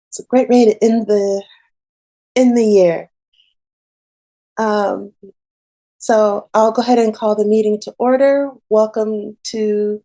It's a great way to end the year. Um, so I'll go ahead and call the meeting to order. Welcome to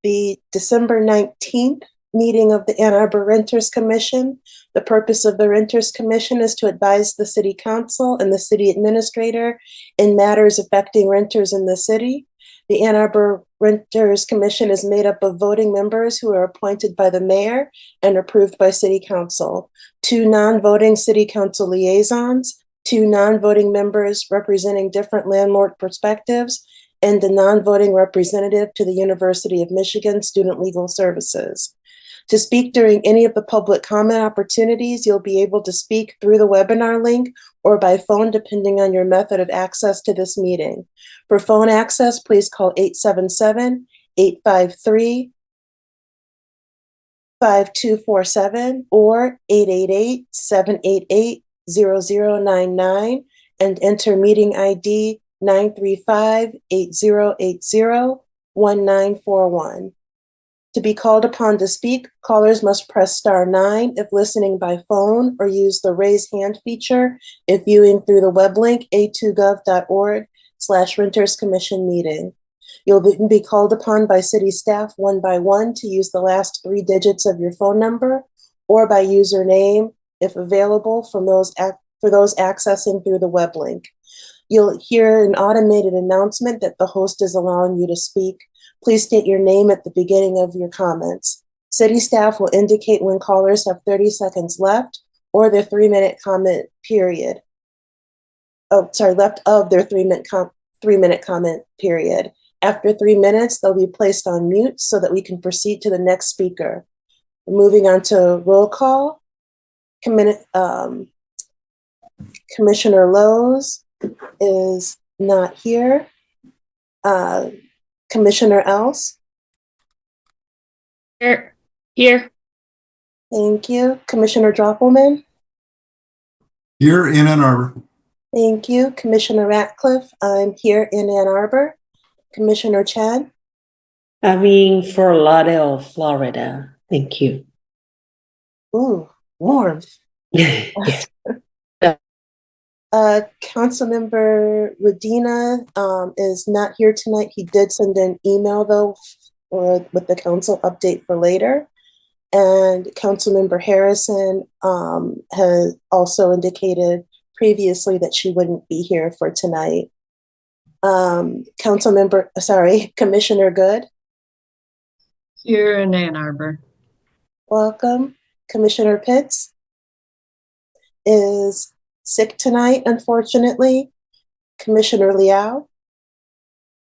the December 19th meeting of the Ann Arbor Renters Commission. The purpose of the Renters Commission is to advise the City Council and the City Administrator in matters affecting renters in the city. The Ann Arbor Renters Commission is made up of voting members who are appointed by the mayor and approved by City Council, 2 non-voting City Council liaisons, 2 non-voting members representing different landlord perspectives, and a non-voting representative to the University of Michigan Student Legal Services. To speak during any of the public comment opportunities, you'll be able to speak through the webinar link or by phone, depending on your method of access to this meeting. For phone access, please call 877-853-5247 or 888-788-0099 and enter meeting ID 935-8080-1941. To be called upon to speak, callers must press *9 if listening by phone or use the raise hand feature if viewing through the web link a2gov.org/renterscommission meeting. You'll then be called upon by city staff one by one to use the last 3 digits of your phone number or by username if available for those accessing through the web link. You'll hear an automated announcement that the host is allowing you to speak. Please state your name at the beginning of your comments. City staff will indicate when callers have 30 seconds left or their 3-minute comment period. Left of their 3-minute comment period. After 3 minutes, they'll be placed on mute so that we can proceed to the next speaker. Moving on to roll call. Commissioner Lowe's is not here. Commissioner Else? Here. Here. Thank you. Commissioner Droppelman? Here in Ann Arbor. Thank you. Commissioner Ratcliffe? I'm here in Ann Arbor. Commissioner Chan? I'm in Fort Lauderdale, Florida. Thank you. Ooh, warm. Yes. Councilmember Radina is not here tonight. He did send an email though with the council update for later. And Councilmember Harrison has also indicated previously that she wouldn't be here for tonight. Commissioner Good. Here in Ann Arbor. Welcome. Commissioner Pitts is sick tonight, unfortunately. Commissioner Liao?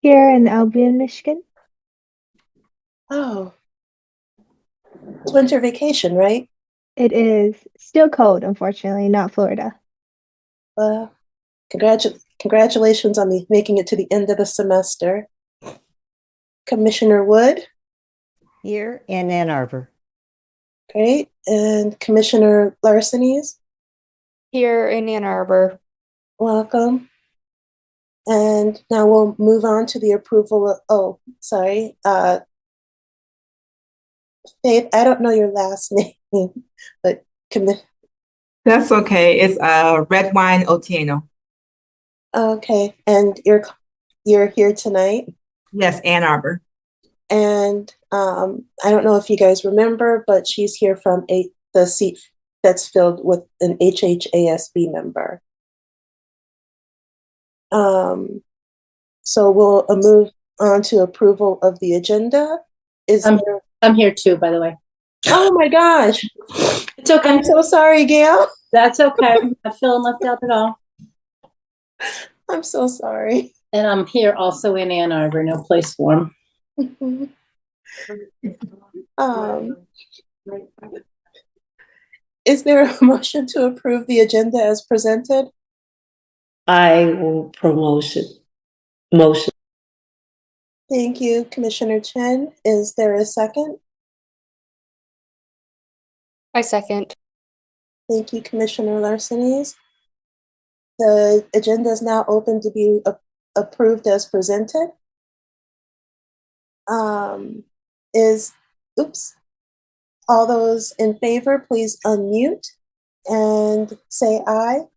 Here in Albion, Michigan. Oh, it's winter vacation, right? It is still cold, unfortunately, not Florida. Well, congratulations on making it to the end of the semester. Commissioner Wood? Here in Ann Arbor. Great. And Commissioner Larsenes? Here in Ann Arbor. Welcome. And now we'll move on to the approval of, Faith, I don't know your last name, but That's okay. It's Red Wine Otieno. Okay, and you're here tonight? Yes, Ann Arbor. And I don't know if you guys remember, but she's here from the seat that's filled with an HHASB member. So we'll move on to approval of the agenda. I'm here too, by the way. Oh my gosh. It's okay. I'm so sorry, Gail. That's okay. I'm not feeling left out at all. I'm so sorry. And I'm here also in Ann Arbor, no place warm. Is there a motion to approve the agenda as presented? I will motion. Thank you, Commissioner Chen. Is there a second? I second. Thank you, Commissioner Larsenes. The agenda is now open to be approved as presented. All those in favor, please unmute and say aye.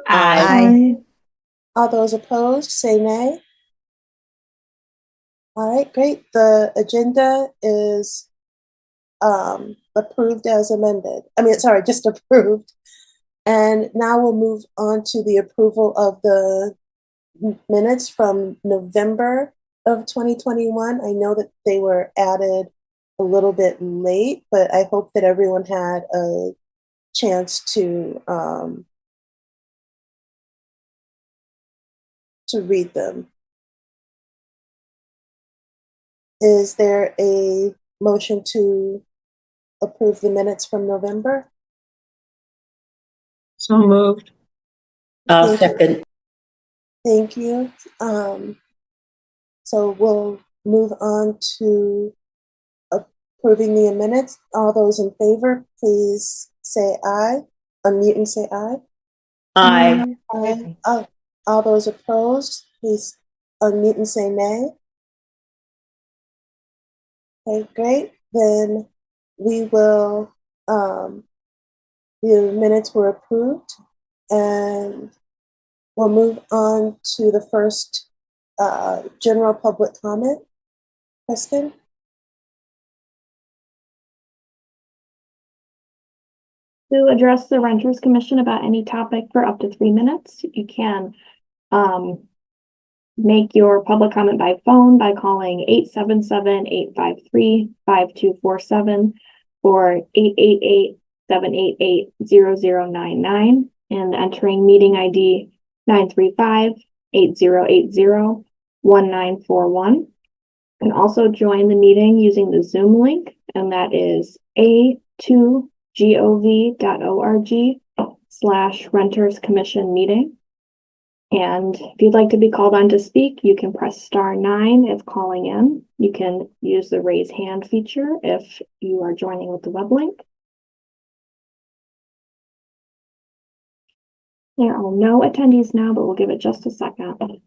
Aye. All those opposed, say nay. All right, great. The agenda is approved as amended. I mean, sorry, just approved. And now we'll move on to the approval of the minutes from November of 2021. I know that they were added a little bit late, but I hope that everyone had a chance to read them. Is there a motion to approve the minutes from November? So moved. I'll Thank you. second. Thank you. So we'll move on to approving the minutes. All those in favor, please say aye. Unmute and say aye. Aye. Aye. All those opposed, please unmute and say nay. Okay, great. Then we will, the minutes were approved, and we'll move on to the first general public comment. Kristen? To address the Renters Commission about any topic for up to 3 minutes, you can make your public comment by phone by calling 877-853-5247 or 888-788-0099 and entering meeting ID 935-8080-1941. You can also join the meeting using the Zoom link, and that is a2gov.org/Renters Commission meeting. And if you'd like to be called on to speak, you can press *9 if calling in. You can use the raise hand feature if you are joining with the web link. There are no attendees now, but we'll give it just a second.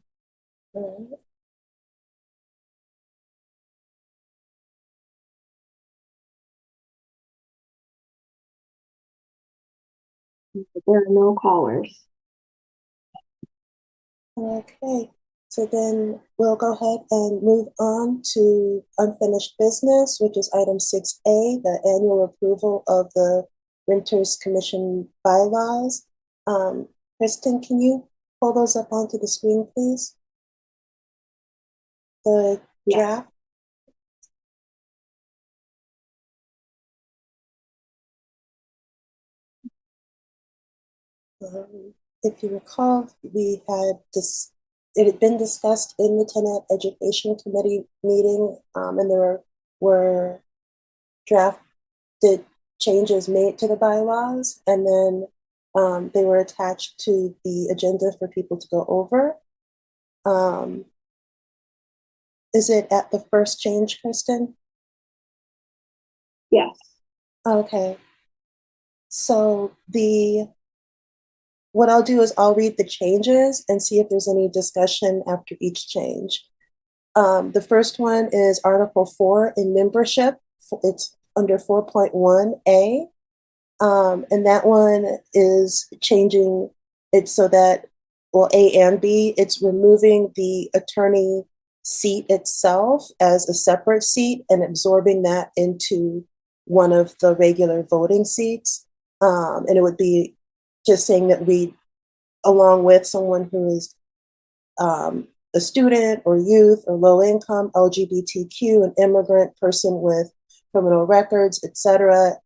There are no callers. Okay, so then we'll go ahead and move on to unfinished business, which is item 6A, the annual approval of the Renters Commission bylaws. Kristen, can you pull those up onto the screen, please? The draft? If you recall, it had been discussed in the Tenant Education Committee meeting, and there were drafted changes made to the bylaws, and then they were attached to the agenda for people to go over. Is it at the first change, Kristen? Yes. Okay. So what I'll do is I'll read the changes and see if there's any discussion after each change. The first one is Article 4 in membership. It's under 4.1A. And that one is changing it so that, well, A and B, it's removing the attorney seat itself as a separate seat and absorbing that into one of the regular voting seats. And it would be just saying that we, along with someone who is a student or youth or low income, LGBTQ, an immigrant, person with criminal records, etc.,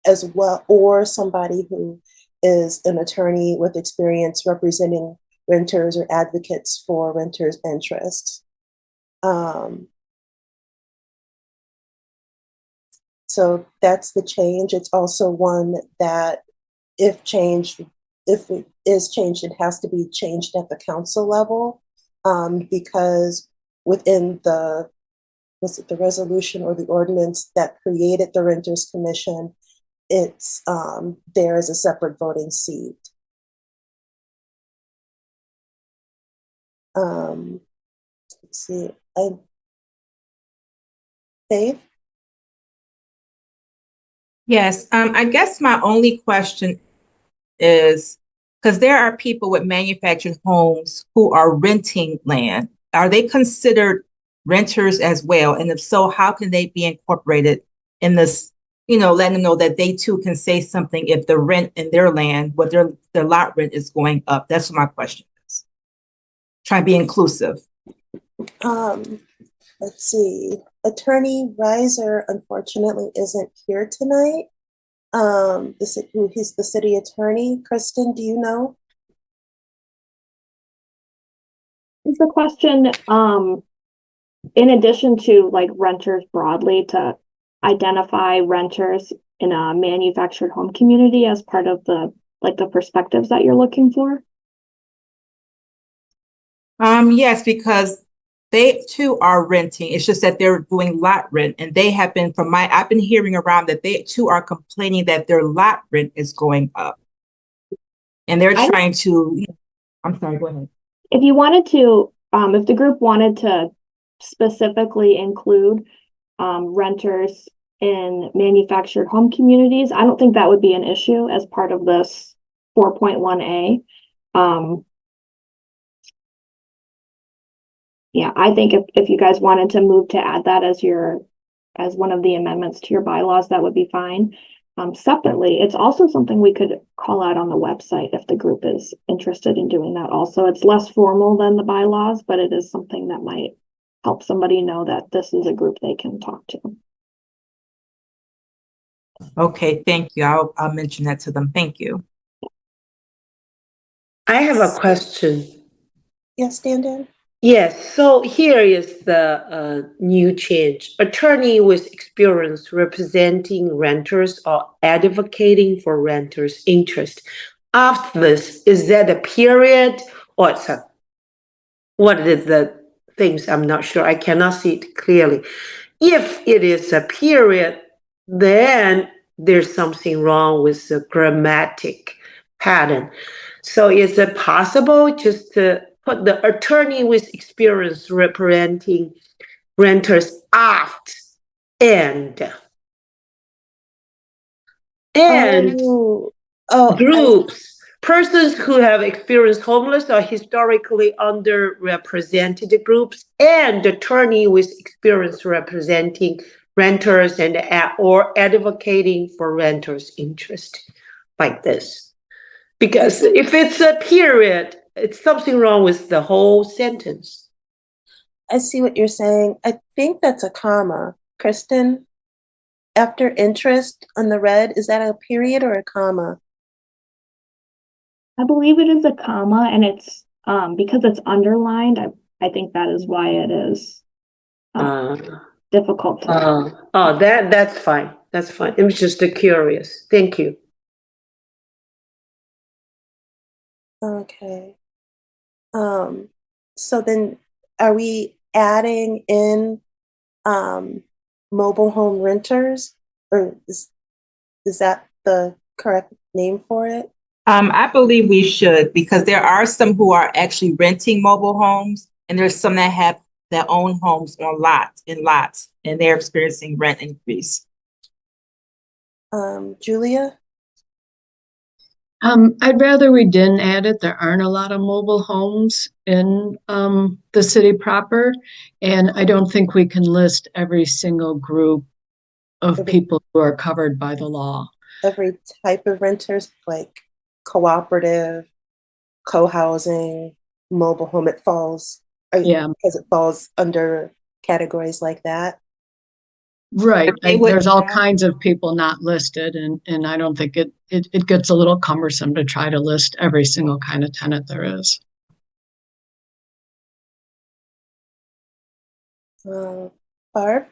as well, or somebody who is an attorney with experience representing renters or advocates for renters' interests. So that's the change. It's also one that if it is changed, it has to be changed at the council level, because within the resolution or the ordinance that created the Renters Commission, it's there is a separate voting seat. Let's see, Faith? Yes, I guess my only question is, because there are people with manufactured homes who are renting land. Are they considered renters as well? And if so, how can they be incorporated in this, letting them know that they too can say something if the rent in their land, what their lot rent is going up? That's what my question is. Try to be inclusive. Um, let's see. Attorney Reiser unfortunately isn't here tonight. He's the city attorney. Kristen, do you know? Is the question, in addition to like renters broadly, to identify renters in a manufactured home community as part of the perspectives that you're looking for? Yes, because they too are renting. It's just that they're doing lot rent, and they have been I've been hearing around that they too are complaining that their lot rent is going up, and they're trying to. I'm sorry. Go ahead. If you wanted to, if the group wanted to specifically include renters in manufactured home communities, I don't think that would be an issue as part of this 4.1A. Yeah, I think if you guys wanted to move to add that as one of the amendments to your bylaws, that would be fine. Separately, it's also something we could call out on the website if the group is interested in doing that also. It's less formal than the bylaws, but it is something that might help somebody know that this is a group they can talk to. Okay, thank you. I'll mention that to them. Thank you. I have a question. Yes, Dan? Yes, so here is the new change. Attorney with experience representing renters or advocating for renters' interest. After this, is that a period or it's a, what is the things? I'm not sure. I cannot see it clearly. If it is a period, then there's something wrong with the grammatic pattern. So is it possible just to put the attorney with experience representing renters aft and Oh, groups, persons who have experienced homeless or historically underrepresented groups, and attorney with experience representing renters and or advocating for renters' interest, like this. Because if it's a period, it's something wrong with the whole sentence. I see what you're saying. I think that's a comma. Kristen, after interest on the red, is that a period or a comma? I believe it is a comma, and it's because it's underlined. I think that is why it is difficult to. That's fine. That's fine. It was just curious. Thank you. Okay. So then are we adding in mobile home renters, or is that the correct name for it? I believe we should, because there are some who are actually renting mobile homes, and there's some that have their own homes on lots, and they're experiencing rent increase. Julia? I'd rather we didn't add it. There aren't a lot of mobile homes in the city proper, and I don't think we can list every single group of people who are covered by the law. Every type of renters, like cooperative, co-housing, mobile home, it falls, because it falls under categories like that. Right. There's all kinds of people not listed, and I don't think it gets a little cumbersome to try to list every single kind of tenant there is. Barb?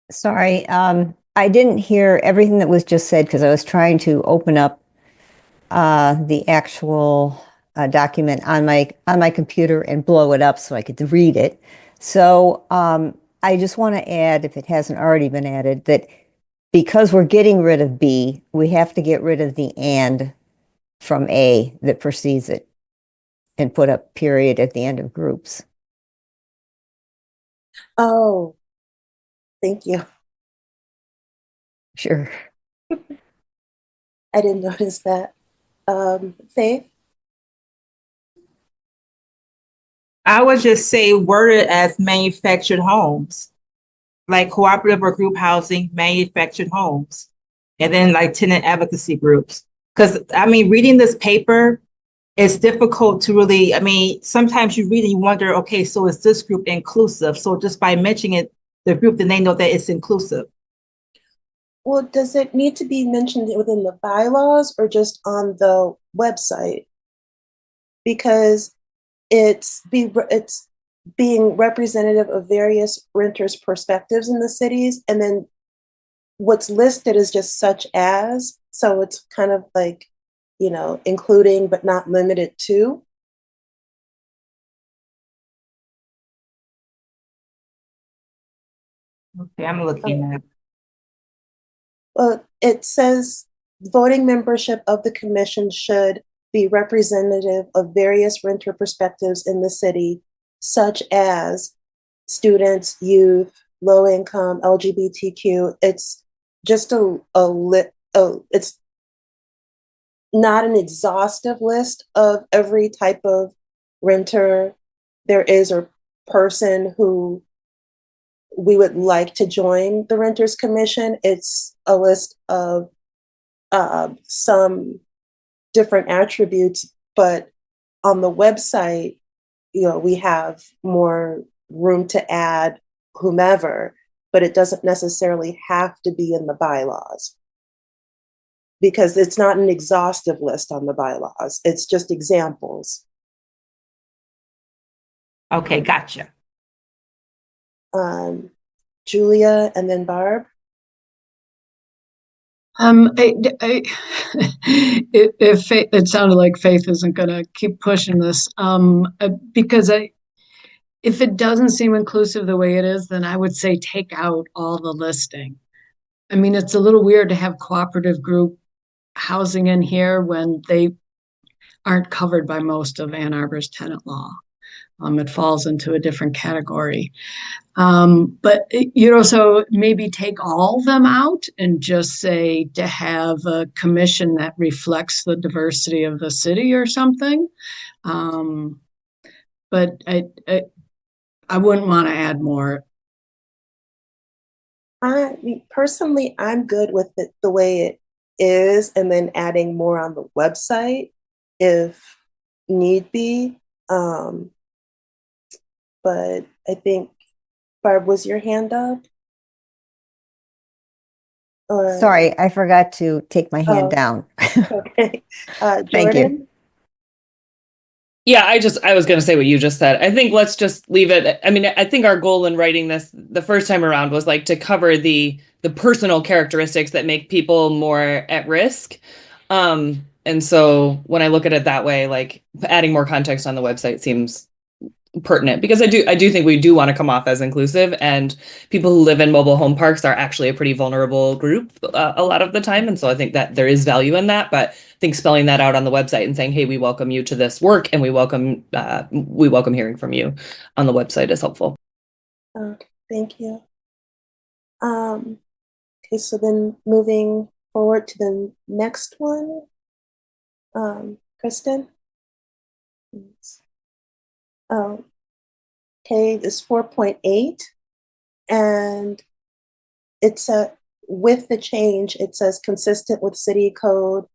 Sorry, I didn't hear everything that was just said because I was trying to open up the actual document on my computer and blow it up so I could read it. So I just want to add, if it hasn't already been added, that because we're getting rid of B, we have to get rid of the and from A that precedes it and put a period at the end of groups. Oh, thank you. Sure. I didn't notice that. Faith? I would just say word it as manufactured homes, like cooperative or group housing, manufactured homes, and then like tenant advocacy groups. Because I mean, reading this paper, it's difficult to really, I mean, sometimes you read and you wonder, okay, so is this group inclusive? So just by mentioning it, the group, then they know that it's inclusive. Well, does it need to be mentioned within the bylaws or just on the website? Because it's being representative of various renters' perspectives in the cities, and then what's listed is just such as, so it's kind of like, including but not limited to. Okay, I'm looking at it. Well, it says voting membership of the commission should be representative of various renter perspectives in the city, such as students, youth, low income, LGBTQ. It's just it's not an exhaustive list of every type of renter there is or person who we would like to join the Renters Commission. It's a list of some different attributes, but on the website, we have more room to add whomever, but it doesn't necessarily have to be in the bylaws because it's not an exhaustive list on the bylaws. It's just examples. Okay, gotcha. Julia and then Barb. It sounded like Faith isn't going to keep pushing this, because if it doesn't seem inclusive the way it is, then I would say take out all the listing. I mean, it's a little weird to have cooperative group housing in here when they aren't covered by most of Ann Arbor's tenant law. It falls into a different category. But so maybe take all of them out and just say to have a commission that reflects the diversity of the city or something. But I wouldn't want to add more. Personally, I'm good with it the way it is, and then adding more on the website if need be. But I think, Barb, was your hand up? Or, Sorry, I forgot to take my hand down. Okay. Thank you. Jordan? Yeah, I was going to say what you just said. I think let's just leave it. I mean, I think our goal in writing this the first time around was like to cover the personal characteristics that make people more at risk. And so when I look at it that way, like adding more context on the website seems pertinent because I do think we do want to come off as inclusive, and people who live in mobile home parks are actually a pretty vulnerable group a lot of the time, and so I think that there is value in that. But I think spelling that out on the website and saying, hey, we welcome you to this work and we welcome hearing from you on the website is helpful. Okay, thank you. Okay, so then moving forward to the next one, Kristen? Oh, okay, this 4.8, and it's with the change, it says consistent with city code,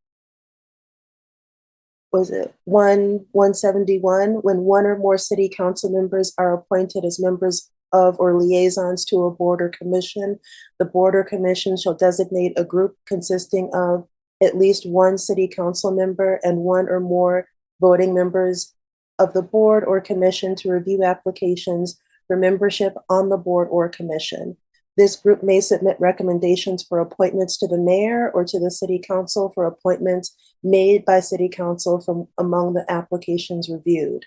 was it 171, when one or more city council members are appointed as members of or liaisons to a board or commission, the board or commission shall designate a group consisting of at least one city council member and one or more voting members of the board or commission to review applications for membership on the board or commission. This group may submit recommendations for appointments to the mayor or to the city council for appointments made by city council from among the applications reviewed.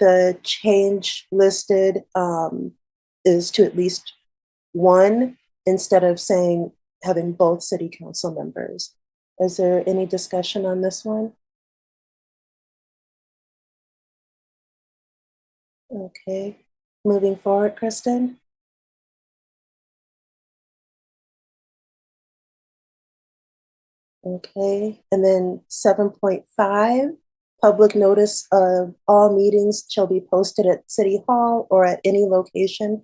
The change listed is to at least one instead of saying having both city council members. Is there any discussion on this one? Okay, moving forward, Kristen. Okay, and then 7.5, public notice of all meetings shall be posted at City Hall or at any location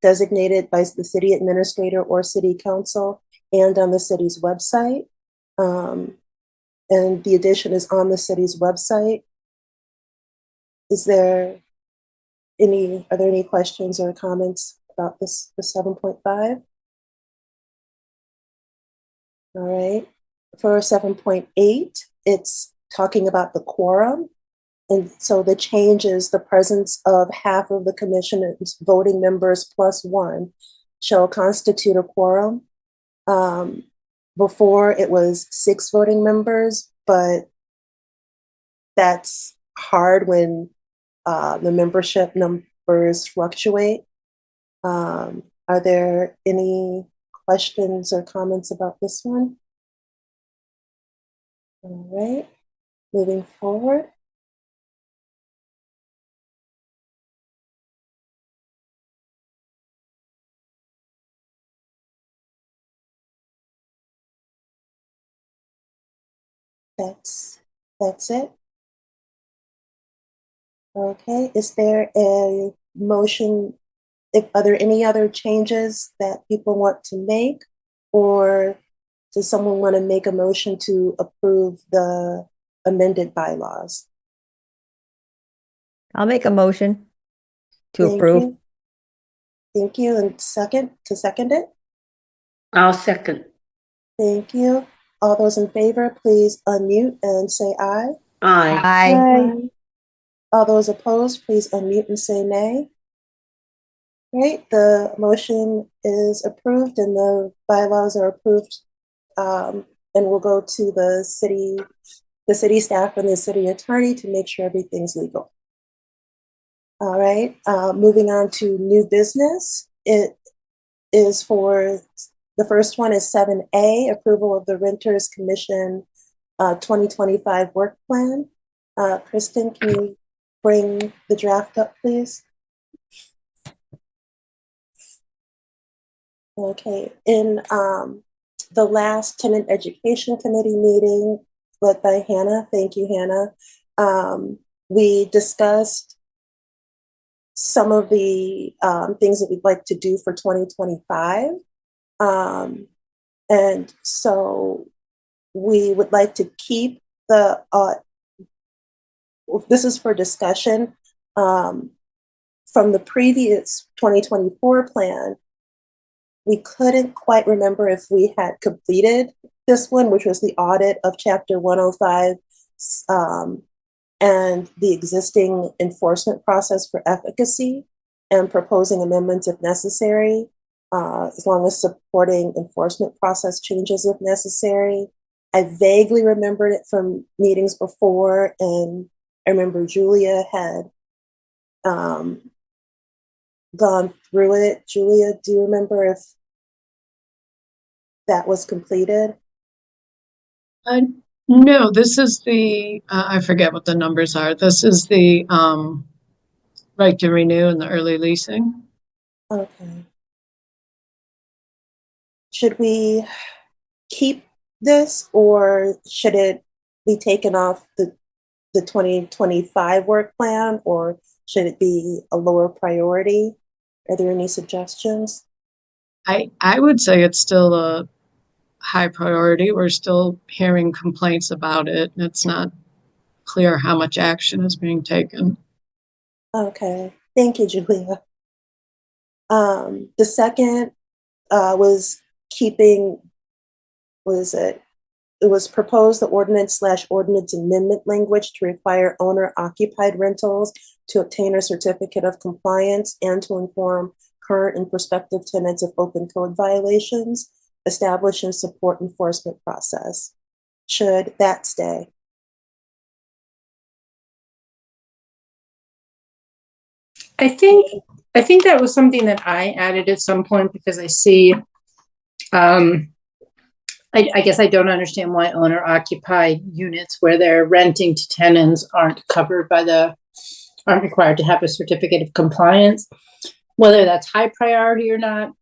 designated by the city administrator or city council and on the city's website. And the addition is on the city's website. Are there any questions or comments about the 7.5? All right. For 7.8, it's talking about the quorum. And so the change is the presence of half of the commission's voting members plus one shall constitute a quorum. Before it was 6 voting members, but that's hard when the membership numbers fluctuate. Are there any questions or comments about this one? All right, moving forward. That's it. Okay, is there a motion? Are there any other changes that people want to make, or does someone want to make a motion to approve the amended bylaws? I'll make a motion to Thank approve. you. Thank you. And second it? I'll second. Thank you. All those in favor, please unmute and say aye. Aye. Aye. All those opposed, please unmute and say nay. Great, the motion is approved and the bylaws are approved. And we'll go to the city staff and the city attorney to make sure everything's legal. All right, moving on to new business. It is for, the first one is 7A, approval of the Renters Commission 2025 work plan. Kristen, can you bring the draft up, please? Okay, in the last Tenant Education Committee meeting led by Hannah, thank you, Hannah, we discussed some of the things that we'd like to do for 2025. And so we would like to keep the, this is for discussion, from the previous 2024 plan. We couldn't quite remember if we had completed this one, which was the audit of Chapter 105 and the existing enforcement process for efficacy, and proposing amendments if necessary, as long as supporting enforcement process changes if necessary. I vaguely remembered it from meetings before, and I remember Julia had gone through it. Julia, do you remember if that was completed? No, this is the, I forget what the numbers are. This is the right to renew and the early leasing. Okay. Should we keep this, or should it be taken off the 2025 work plan, or should it be a lower priority? Are there any suggestions? I would say it's still a high priority. We're still hearing complaints about it, and it's not clear how much action is being taken. Okay, thank you, Julia. The second was keeping, it was proposed the ordinance/ordinance amendment language to require owner-occupied rentals to obtain a certificate of compliance and to inform current and prospective tenants of open code violations, establish and support enforcement process. Should that stay? I think that was something that I added at some point because I see, I guess I don't understand why owner occupied units where they're renting to tenants aren't required to have a certificate of compliance. Whether that's high priority or not,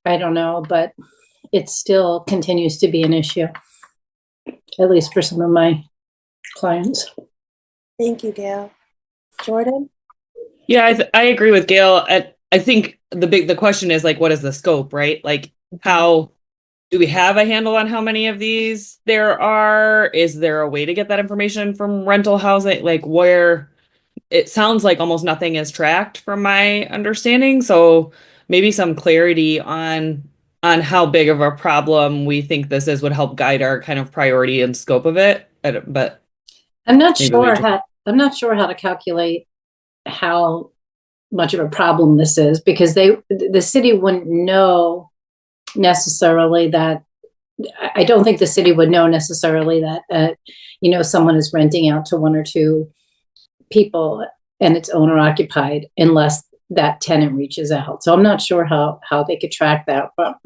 I don't know, but it still continues to be an issue. at least for some of my clients. Thank you, Gail. Jordan? Yeah, I agree with Gail. I think the question is like, what is the scope, right? Like, how do we have a handle on how many of these there are? Is there a way to get that information from rental housing? Like, where it sounds like almost nothing is tracked from my understanding. So maybe some clarity on how big of a problem we think this is would help guide our kind of priority and scope of it. But I'm not maybe we sure just- how I'm not sure how to calculate how much of a problem this is, because the city wouldn't know necessarily that. I don't think the city would know necessarily that someone is renting out to one or two people and it's owner occupied unless that tenant reaches out. So I'm not sure how they could track that. But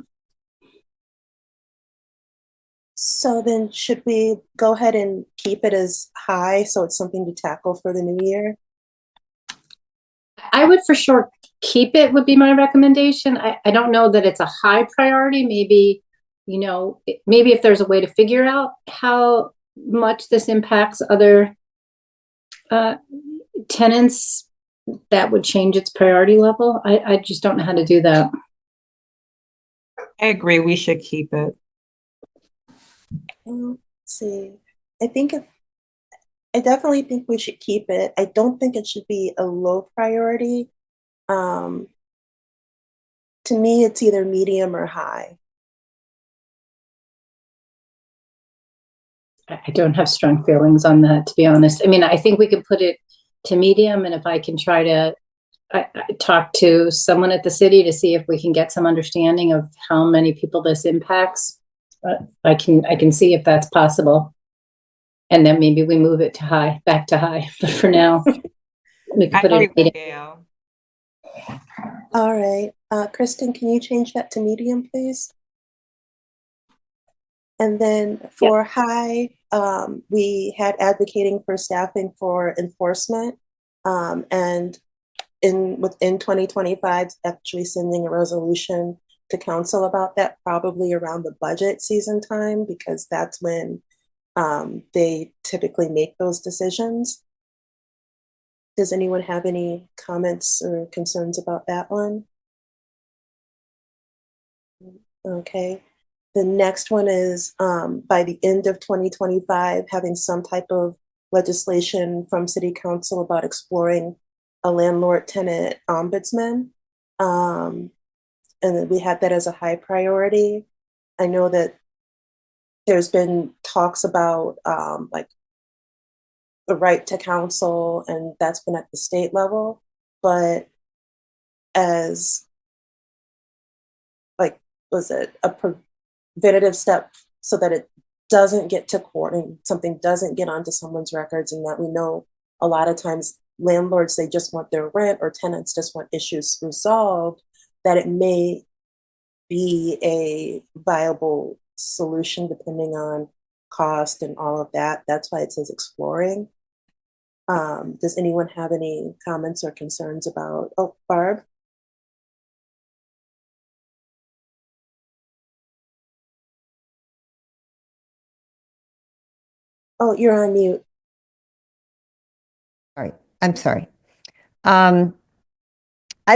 So then should we go ahead and keep it as high so it's something to tackle for the new year? I would for sure keep it, would be my recommendation. I don't know that it's a high priority. Maybe, maybe if there's a way to figure out how much this impacts other tenants, that would change its priority level. I just don't know how to do that. I agree. We should keep it. Let's see. I definitely think we should keep it. I don't think it should be a low priority. To me, it's either medium or high. I don't have strong feelings on that, to be honest. I mean, I think we could put it to medium, and if I can try to I talk to someone at the city to see if we can get some understanding of how many people this impacts, I can see if that's possible. And then maybe we move it to high, back to high. But for now, we can put it in medium. All right. Kristen, can you change that to medium, please? And then for high, we had advocating for staffing for enforcement, and within 2025, actually sending a resolution to council about that, probably around the budget season time, because that's when they typically make those decisions. Does anyone have any comments or concerns about that one? Okay. The next one is by the end of 2025, having some type of legislation from City Council about exploring a landlord-tenant ombudsman. And we had that as a high priority. I know that there's been talks about like the right to counsel, and that's been at the state level. But as like, was it a preventative step so that it doesn't get to court and something doesn't get onto someone's records, and that we know a lot of times landlords, they just want their rent, or tenants just want issues resolved, that it may be a viable solution depending on cost and all of that. That's why it says exploring. Does anyone have any comments or concerns about, oh, Barb? Oh, you're on mute. All right, I'm sorry. I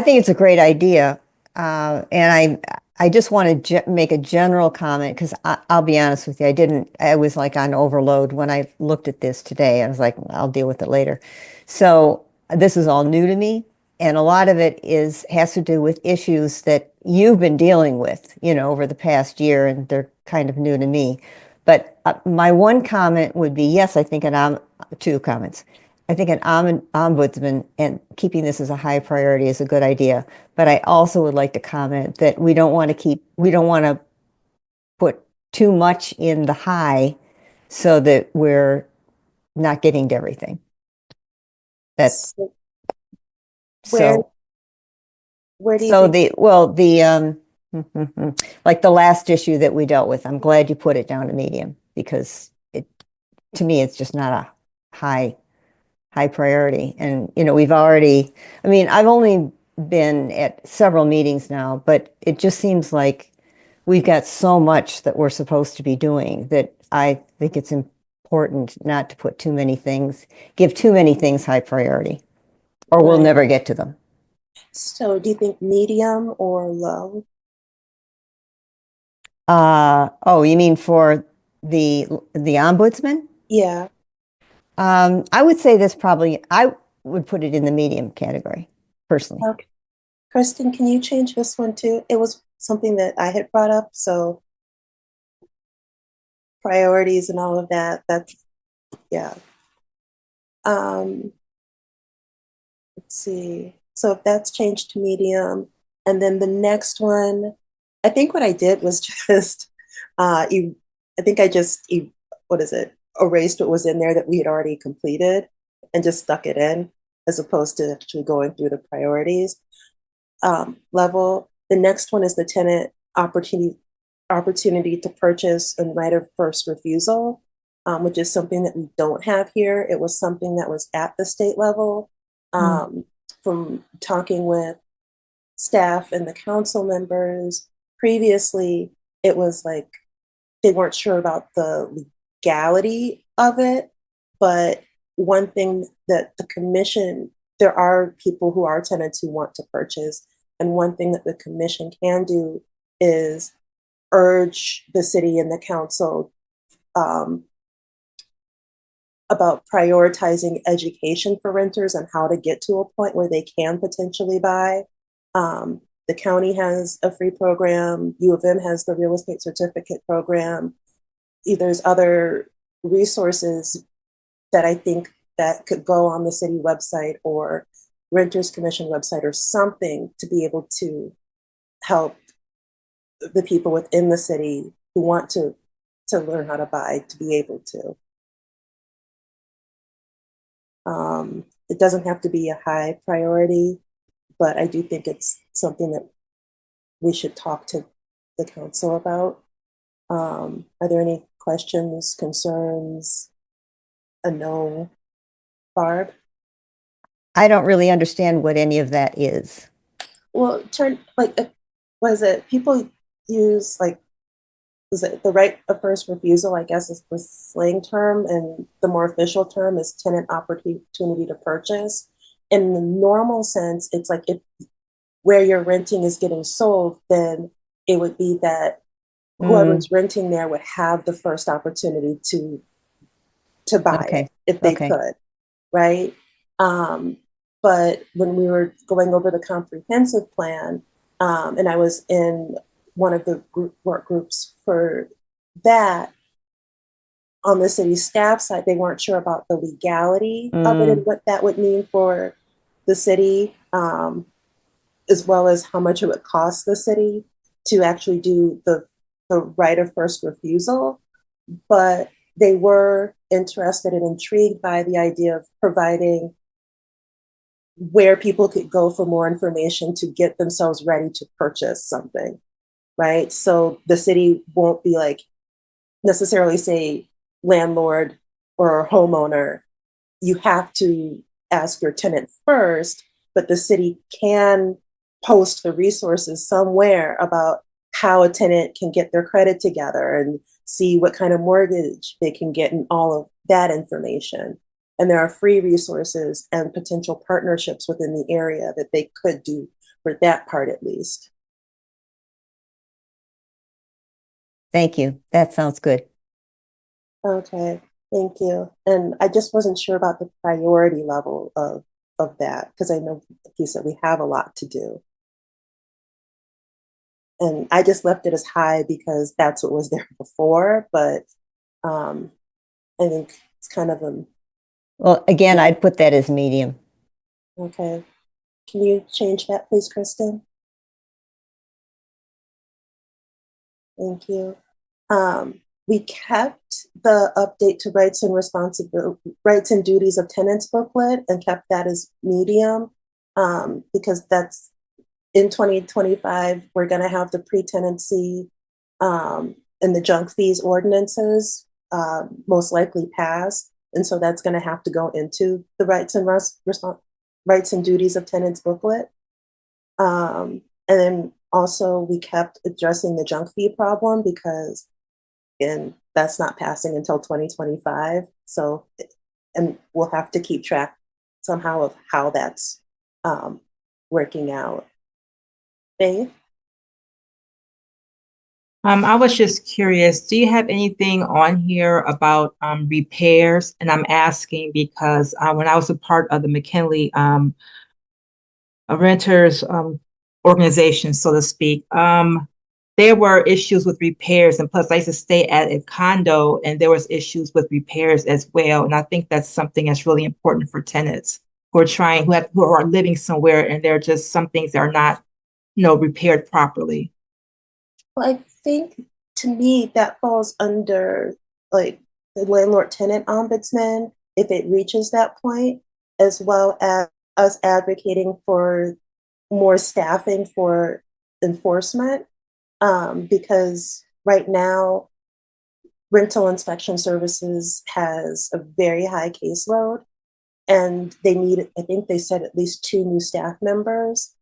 think it's a great idea. And I just want to make a general comment, because I'll be honest with you, I was like on overload when I looked at this today. I was like, I'll deal with it later. So this is all new to me. And a lot of it has to do with issues that you've been dealing with, over the past year, and they're kind of new to me. But my one comment would be, yes, I think two comments. I think an ombudsman and keeping this as a high priority is a good idea. But I also would like to comment that we don't want to put too much in the high so that we're not getting to everything. That's where do you think? Like the last issue that we dealt with, I'm glad you put it down to medium, because to me, it's just not a high priority. And, I've only been at several meetings now, but it just seems like we've got so much that we're supposed to be doing that I think it's important not to put too many things, give too many things high priority, or we'll Right. never get to them. So do you think medium or low? Oh, you mean for the ombudsman? Yeah. I would say this probably, I would put it in the medium category, personally. Okay. Kristen, can you change this one too? It was something that I had brought up, so priorities and all of that, that's, yeah. Let's see. So if that's changed to medium, and then the next one, I think what I did was just, I think I just, what is it, erased what was in there that we had already completed and just stuck it in, as opposed to actually going through the priorities level. The next one is the tenant opportunity to purchase and right of first refusal, which is something that we don't have here. It was something that was at the state level. From talking with staff and the council members previously, it was like they weren't sure about the legality of it. But one thing that the commission, there are people who are tenants who want to purchase. And one thing that the commission can do is urge the city and the council about prioritizing education for renters and how to get to a point where they can potentially buy. The county has a free program. U of M has the real estate certificate program. There's other resources that I think that could go on the city website or Renters Commission website or something to be able to help the people within the city who want to learn how to buy to be able to. It doesn't have to be a high priority, but I do think it's something that we should talk to the council about. Are there any questions, concerns? A no, Barb? I don't really understand what any of that is. Well, was it people use was it the right of first refusal, I guess is the slang term, and the more official term is tenant opportunity to purchase. In the normal sense, it's like if where you're renting is getting sold, then it would be that whoever's renting there would have the first opportunity to buy Okay. it if they Okay. could, right? But when we were going over the comprehensive plan, and I was in one of the work groups for that, on the city staff side, they weren't sure about the legality of it and what that would mean for the city, as well as how much it would cost the city to actually do the right of first refusal. But they were interested and intrigued by the idea of providing where people could go for more information to get themselves ready to purchase something, right? So the city won't be like necessarily say landlord or homeowner, you have to ask your tenant first, but the city can post the resources somewhere about how a tenant can get their credit together and see what kind of mortgage they can get and all of that information. And there are free resources and potential partnerships within the area that they could do for that part at least. Thank you. That sounds good. Okay, thank you. And I just wasn't sure about the priority level of that because I know, like you said, we have a lot to do. And I just left it as high because that's what was there before, but I think it's kind of a, Well, again, I'd put that as medium. okay. Can you change that, please, Kristen? Thank you. We kept the update to rights and duties of tenants booklet and kept that as medium because that's in 2025, we're going to have the pre-tenancy and the junk fees ordinances most likely pass. And so that's going to have to go into the rights and duties of tenants booklet. And then also we kept addressing the junk fee problem because and that's not passing until 2025. So, and we'll have to keep track somehow of how that's working out. Faith? I was just curious, do you have anything on here about repairs? And I'm asking because when I was a part of the McKinley a renters organization, so to speak, there were issues with repairs. And plus, I used to stay at a condo and there was issues with repairs as well. And I think that's something that's really important for tenants who are trying, who are living somewhere and there are just some things that are not, repaired properly. Well, I think to me that falls under like the landlord tenant ombudsman if it reaches that point, as well as us advocating for more staffing for enforcement. Because right now, rental inspection services has a very high caseload, and they need, I think they said, at least 2 new staff members.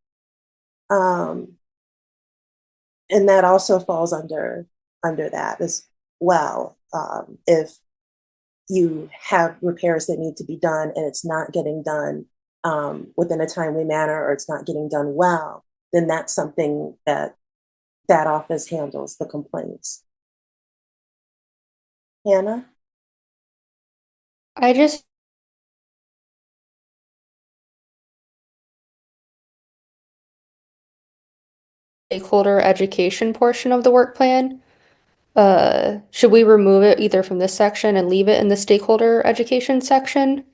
And that also falls under that as well. If you have repairs that need to be done and it's not getting done within a timely manner, or it's not getting done well, then that's something that office handles the complaints. Hannah? I just stakeholder education portion of the work plan. Should we remove it either from this section and leave it in the stakeholder education section?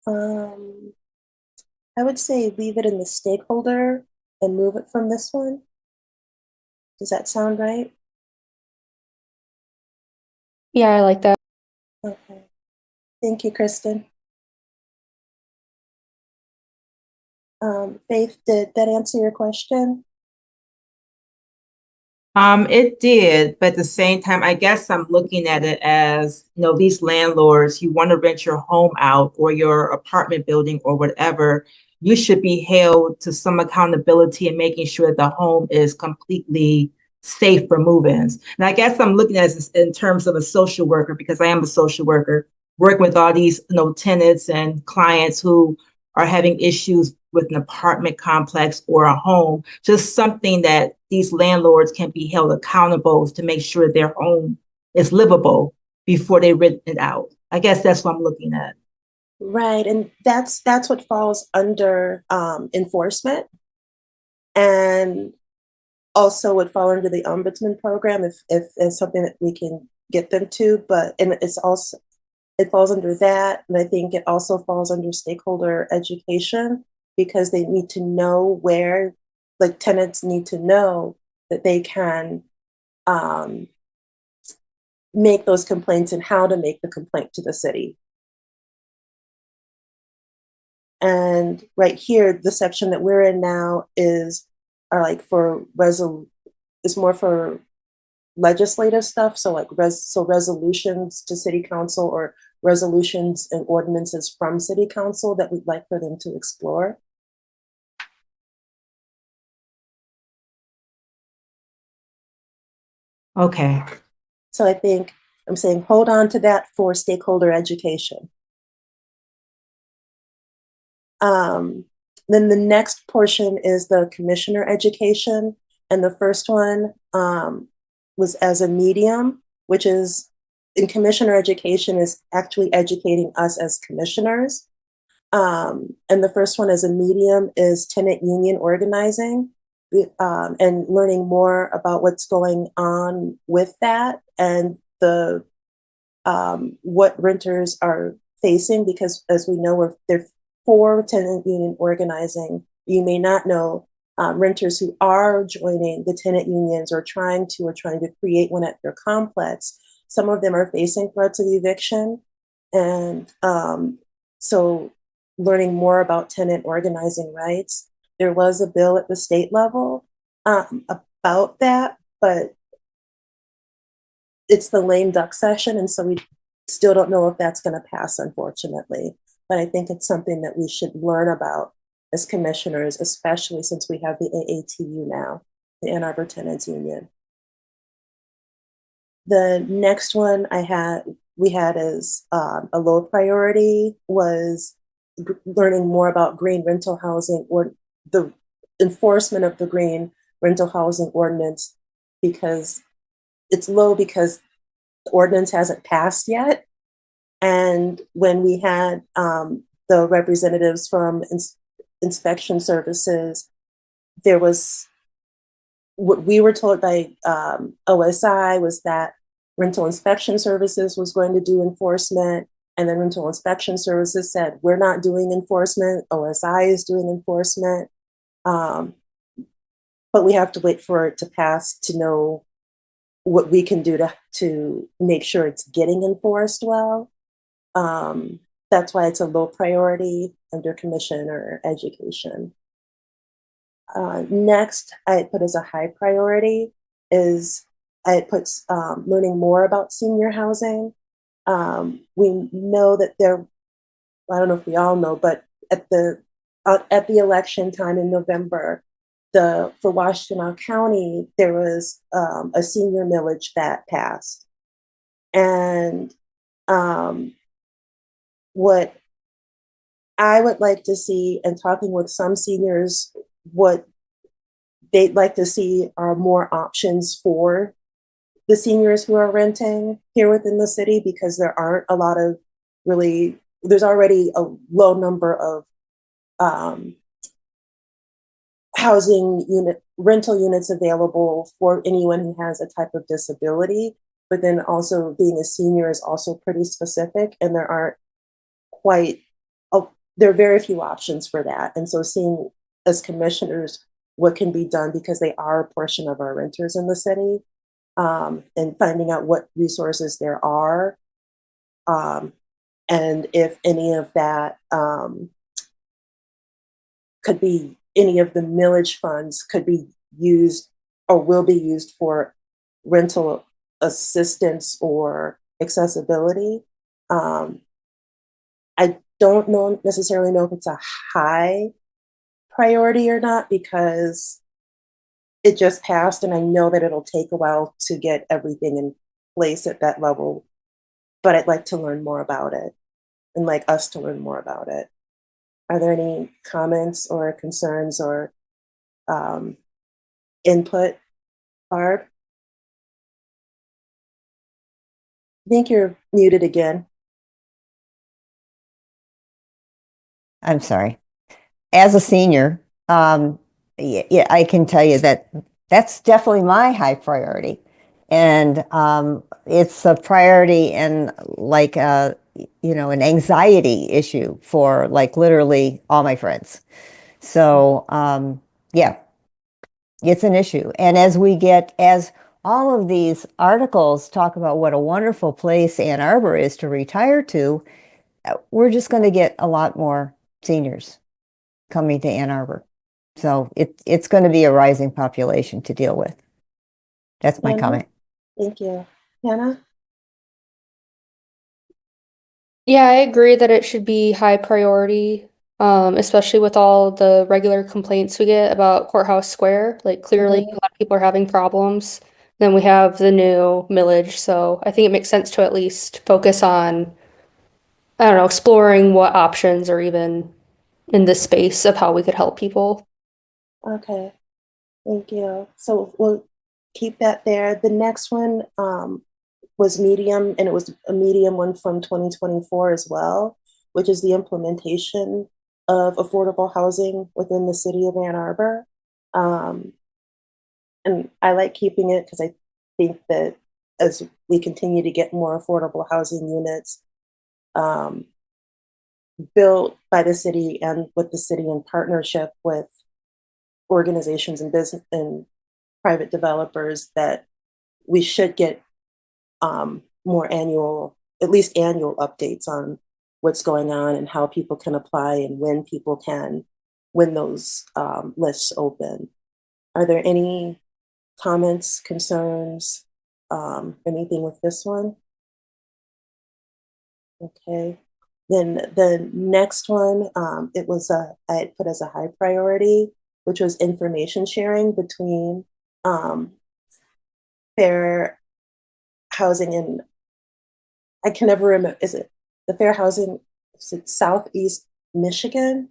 I would say leave it in the stakeholder and move it from this one. Does that sound right? Yeah, I like that. Okay. Thank you, Kristen. Faith, did that answer your question? It did, but at the same time, I guess I'm looking at it as, these landlords, you want to rent your home out or your apartment building or whatever, you should be held to some accountability in making sure the home is completely safe for move-ins. And I guess I'm looking at it in terms of a social worker, because I am a social worker, working with all these, tenants and clients who are having issues with an apartment complex or a home, just something that these landlords can be held accountable to make sure their home is livable before they rent it out. I guess that's what I'm looking at. Right, and that's what falls under enforcement, and also would fall under the ombudsman program if it's something that we can get them to. But and it falls under that, and I think it also falls under stakeholder education, because they need to know where, like tenants need to know that they can make those complaints and how to make the complaint to the city. And right here, the section that we're in now is more for legislative stuff. So like resolutions to city council, or resolutions and ordinances from city council that we'd like for them to explore. Okay. So I think I'm saying hold on to that for stakeholder education. Then the next portion is the commissioner education. And the first one was as a medium, which is in commissioner education is actually educating us as commissioners. And the first one as a medium is tenant union organizing, and learning more about what's going on with that, and the what renters are facing, because as we know, they're for tenant union organizing. You may not know renters who are joining the tenant unions or trying to create one at their complex. Some of them are facing threats of eviction. And so learning more about tenant organizing rights. There was a bill at the state level about that, but it's the lame duck session. And so we still don't know if that's going to pass, unfortunately. But I think it's something that we should learn about as commissioners, especially since we have the AATU now, the Ann Arbor Tenants Union. The next one we had as a low priority was learning more about green rental housing or the enforcement of the green rental housing ordinance, because it's low because the ordinance hasn't passed yet. And when we had the representatives from inspection services, there was what we were told by OSI was that rental inspection services was going to do enforcement. And then rental inspection services said, we're not doing enforcement. OSI is doing enforcement. But we have to wait for it to pass to know what we can do to make sure it's getting enforced well. That's why it's a low priority under commission or education. Next, I put as a high priority is I put learning more about senior housing. We know that I don't know if we all know, but at the election time in November, for Washtenaw County, there was a senior millage that passed. And what I would like to see, and talking with some seniors, what they'd like to see are more options for the seniors who are renting here within the city, because there aren't a lot of there's already a low number of rental units available for anyone who has a type of disability. But then also being a senior is also pretty specific, and there aren't there are very few options for that. And so seeing as commissioners what can be done, because they are a portion of our renters in the city, and finding out what resources there are, and if any of that any of the millage funds could be used or will be used for rental assistance or accessibility. I don't necessarily know if it's a high priority or not, because it just passed and I know that it'll take a while to get everything in place at that level, but I'd like to learn more about it and like us to learn more about it. Are there any comments or concerns or input, Barb? I think you're muted again. I'm sorry. As a senior, yeah, I can tell you that that's definitely my high priority. And it's a priority and like an anxiety issue for like literally all my friends. So yeah, it's an issue. And as all of these articles talk about what a wonderful place Ann Arbor is to retire to, we're just going to get a lot more seniors coming to Ann Arbor. So it's going to be a rising population to deal with. That's my comment. Thank you. Hannah? Yeah, I agree that it should be high priority, especially with all the regular complaints we get about Courthouse Square. Like clearly a lot of people are having problems. Then we have the new millage, so I think it makes sense to at least focus on, I don't know, exploring what options are even in this space of how we could help people. Okay, thank you. So we'll keep that there. The next one was medium, and it was a medium one from 2024 as well, which is the implementation of affordable housing within the city of Ann Arbor. And I like keeping it because I think that as we continue to get more affordable housing units built by the city and with the city in partnership with organizations and business and private developers, that we should get more at least annual updates on what's going on and how people can apply and when those lists open. Are there any comments, concerns, anything with this one? Okay. Then the next one, I had put as a high priority, which was information sharing between fair housing in, I can never remember, is it the fair housing, is it Southeast Michigan?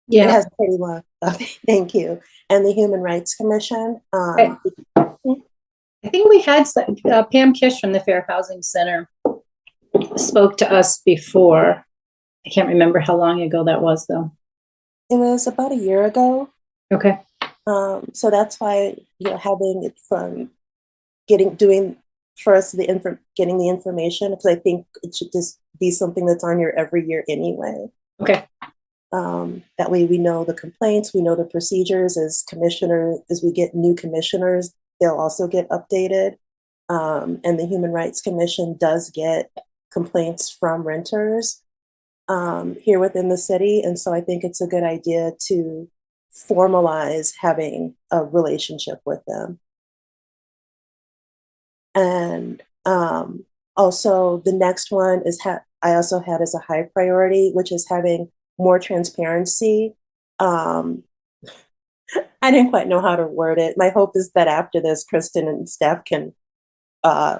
It Yeah. has a pretty long, thank you. And the Human Rights Commission. I think we had Pam Kish from the Fair Housing Center spoke to us before. I can't remember how long ago that was, though. It was about a year ago. Okay. So that's why, having it from doing first getting the information, because I think it should just be something that's on your every year anyway. Okay. That way we know the complaints, we know the procedures as we get new commissioners, they'll also get updated. And the Human Rights Commission does get complaints from renters here within the city. And so I think it's a good idea to formalize having a relationship with them. And also the next one is I also had as a high priority, which is having more transparency. I didn't quite know how to word it. My hope is that after this, Kristen and Steph can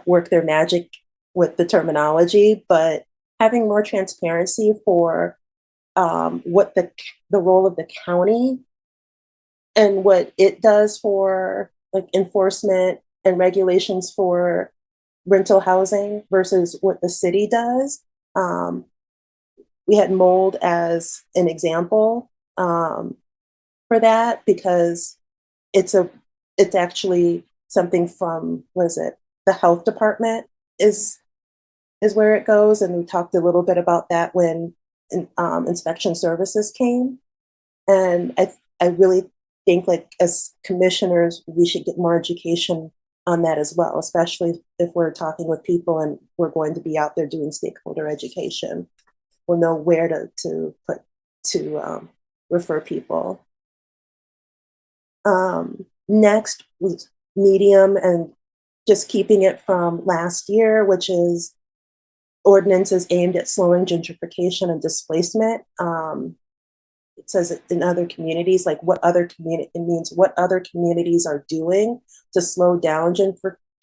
work their magic with the terminology, but having more transparency for what the role of the county and what it does for like enforcement and regulations for rental housing versus what the city does. We had mold as an example for that because it's actually something from, what is it? The health department is where it goes. And we talked a little bit about that when inspection services came. And I really think like as commissioners, we should get more education on that as well, especially if we're talking with people and we're going to be out there doing stakeholder education. We'll know where to refer people. Next was medium, and just keeping it from last year, which is ordinances aimed at slowing gentrification and displacement. It says it in other communities, like it means what other communities are doing to slow down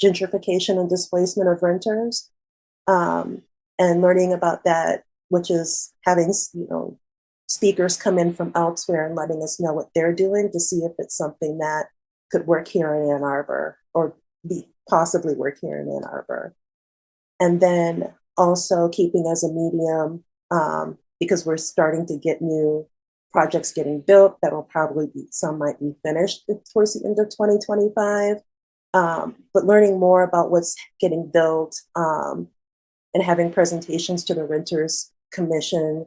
gentrification and displacement of renters. And learning about that, which is having, speakers come in from elsewhere and letting us know what they're doing to see if it's something that could work here in Ann Arbor or possibly work here in Ann Arbor. And then also keeping as a medium, because we're starting to get new projects getting built that will probably some might be finished towards the end of 2025. But learning more about what's getting built and having presentations to the Renters Commission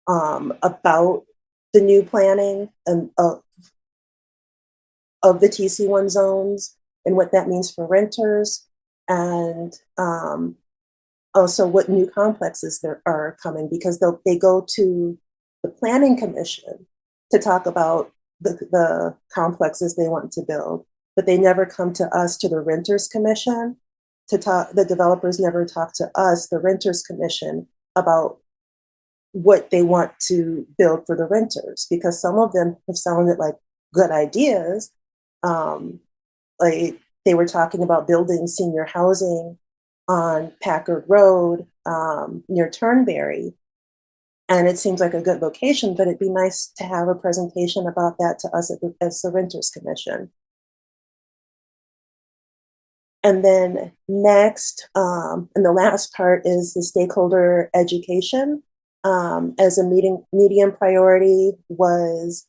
about the new planning and of the TC1 zones and what that means for renters, and also what new complexes there are coming, because they go to the Planning Commission to talk about the complexes they want to build, but they never come to us, to the Renters Commission, to talk. The developers never talk to us, the Renters Commission, about what they want to build for the renters, because some of them have sounded like good ideas. Like they were talking about building senior housing on Packard Road near Turnberry. And it seems like a good location, but it'd be nice to have a presentation about that to us as the Renters Commission. And then next, and the last part is the stakeholder education. As a medium priority was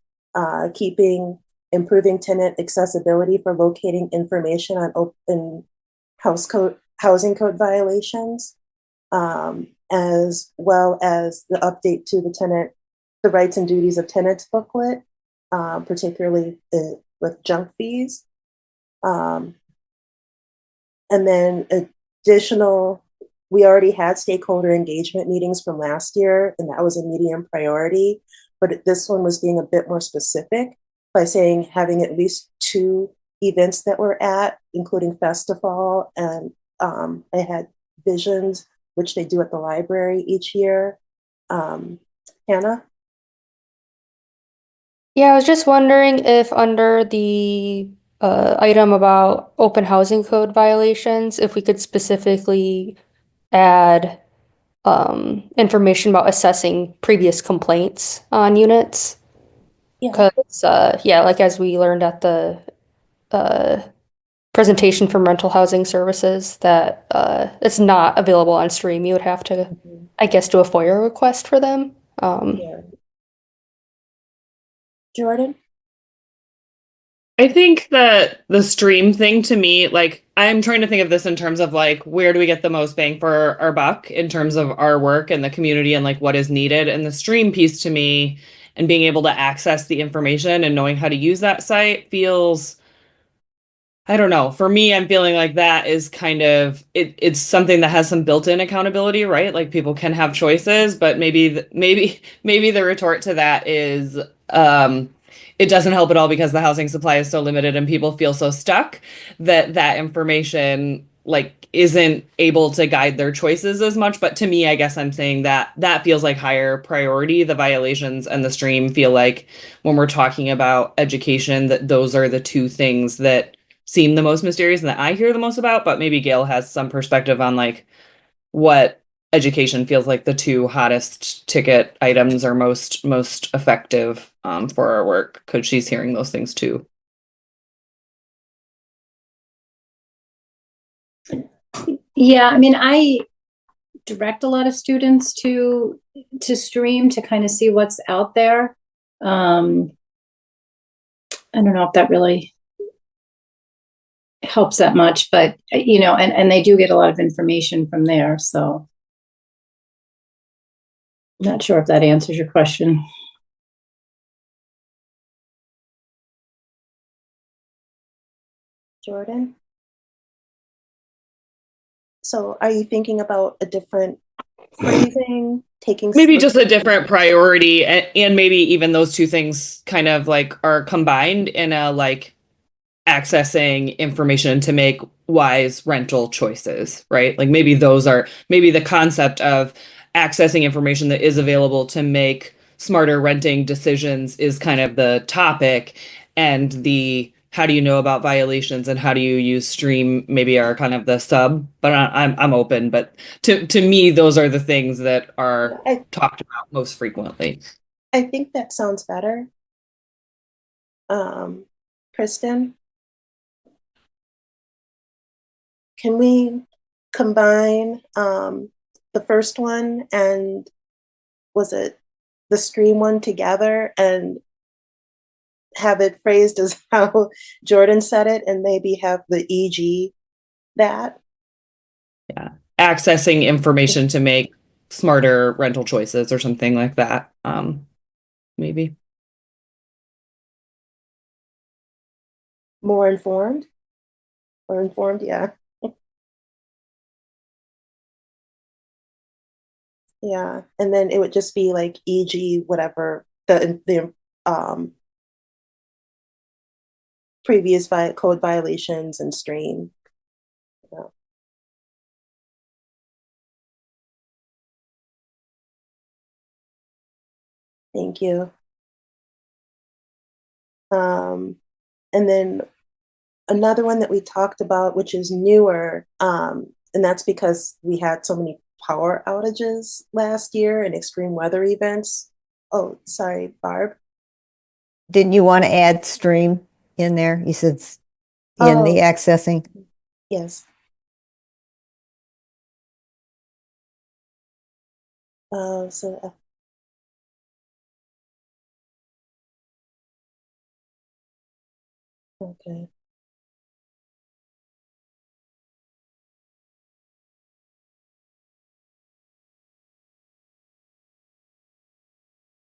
improving tenant accessibility for locating information on open housing code violations, as well as the update to the rights and duties of tenants booklet, particularly with junk fees. And then we already had stakeholder engagement meetings from last year, and that was a medium priority. But this one was being a bit more specific by saying having at least 2 events that we're at, including Festival, and I had Visions, which they do at the library each year. Hannah? Yeah, I was just wondering if under the item about open housing code violations, if we could specifically add information about assessing previous complaints on units. Yeah. Because, yeah, like as we learned at the uh, presentation from rental housing services, that it's not available on stream. You would have to, I guess, do a FOIA request for them. Yeah. Jordan? I think that the stream thing to me, like, I'm trying to think of this in terms of like, where do we get the most bang for our buck in terms of our work and the community and like what is needed? And the stream piece to me and being able to access the information and knowing how to use that site feels, I don't know. For me, I'm feeling like that is kind of it's something that has some built-in accountability, right? Like people can have choices, but maybe the retort to that is it doesn't help at all because the housing supply is so limited and people feel so stuck that that information like isn't able to guide their choices as much. But to me, I guess I'm saying that that feels like higher priority. The violations and the stream feel like when we're talking about education, that those are the two things that seem the most mysterious and that I hear the most about, but maybe Gail has some perspective on like what education feels like the two hottest ticket items are most effective for our work because she's hearing those things too. Yeah, I mean, I direct a lot of students to stream to kind of see what's out there. I don't know if that really helps that much, but you know, and they do get a lot of information from there. So I'm not sure if that answers your question. Jordan? So are you thinking about a different phrasing, taking Maybe just a different priority and maybe even those two things kind of like are combined in a like accessing information to make wise rental choices, right? Like maybe those are maybe the concept of accessing information that is available to make smarter renting decisions is kind of the topic, and the how do you know about violations and how do you use stream maybe are kind of the sub, but I'm open, but to me those are the things that are talked about most frequently. I think that sounds better. Kristen? Can we combine the first one and was it the stream one together and have it phrased as how Jordan said it and maybe have the EG that? Yeah. Accessing information to make smarter rental choices or something like that. Maybe. More informed? Or informed, yeah. Yeah, and then it would just be like EG whatever the previous code violations and stream. Yeah. Thank you. And then another one that we talked about, which is newer, and that's because we had so many power outages last year and extreme weather events. Oh, sorry, Barb. Didn't you want to add stream in there? You said in the accessing. Yes. So okay.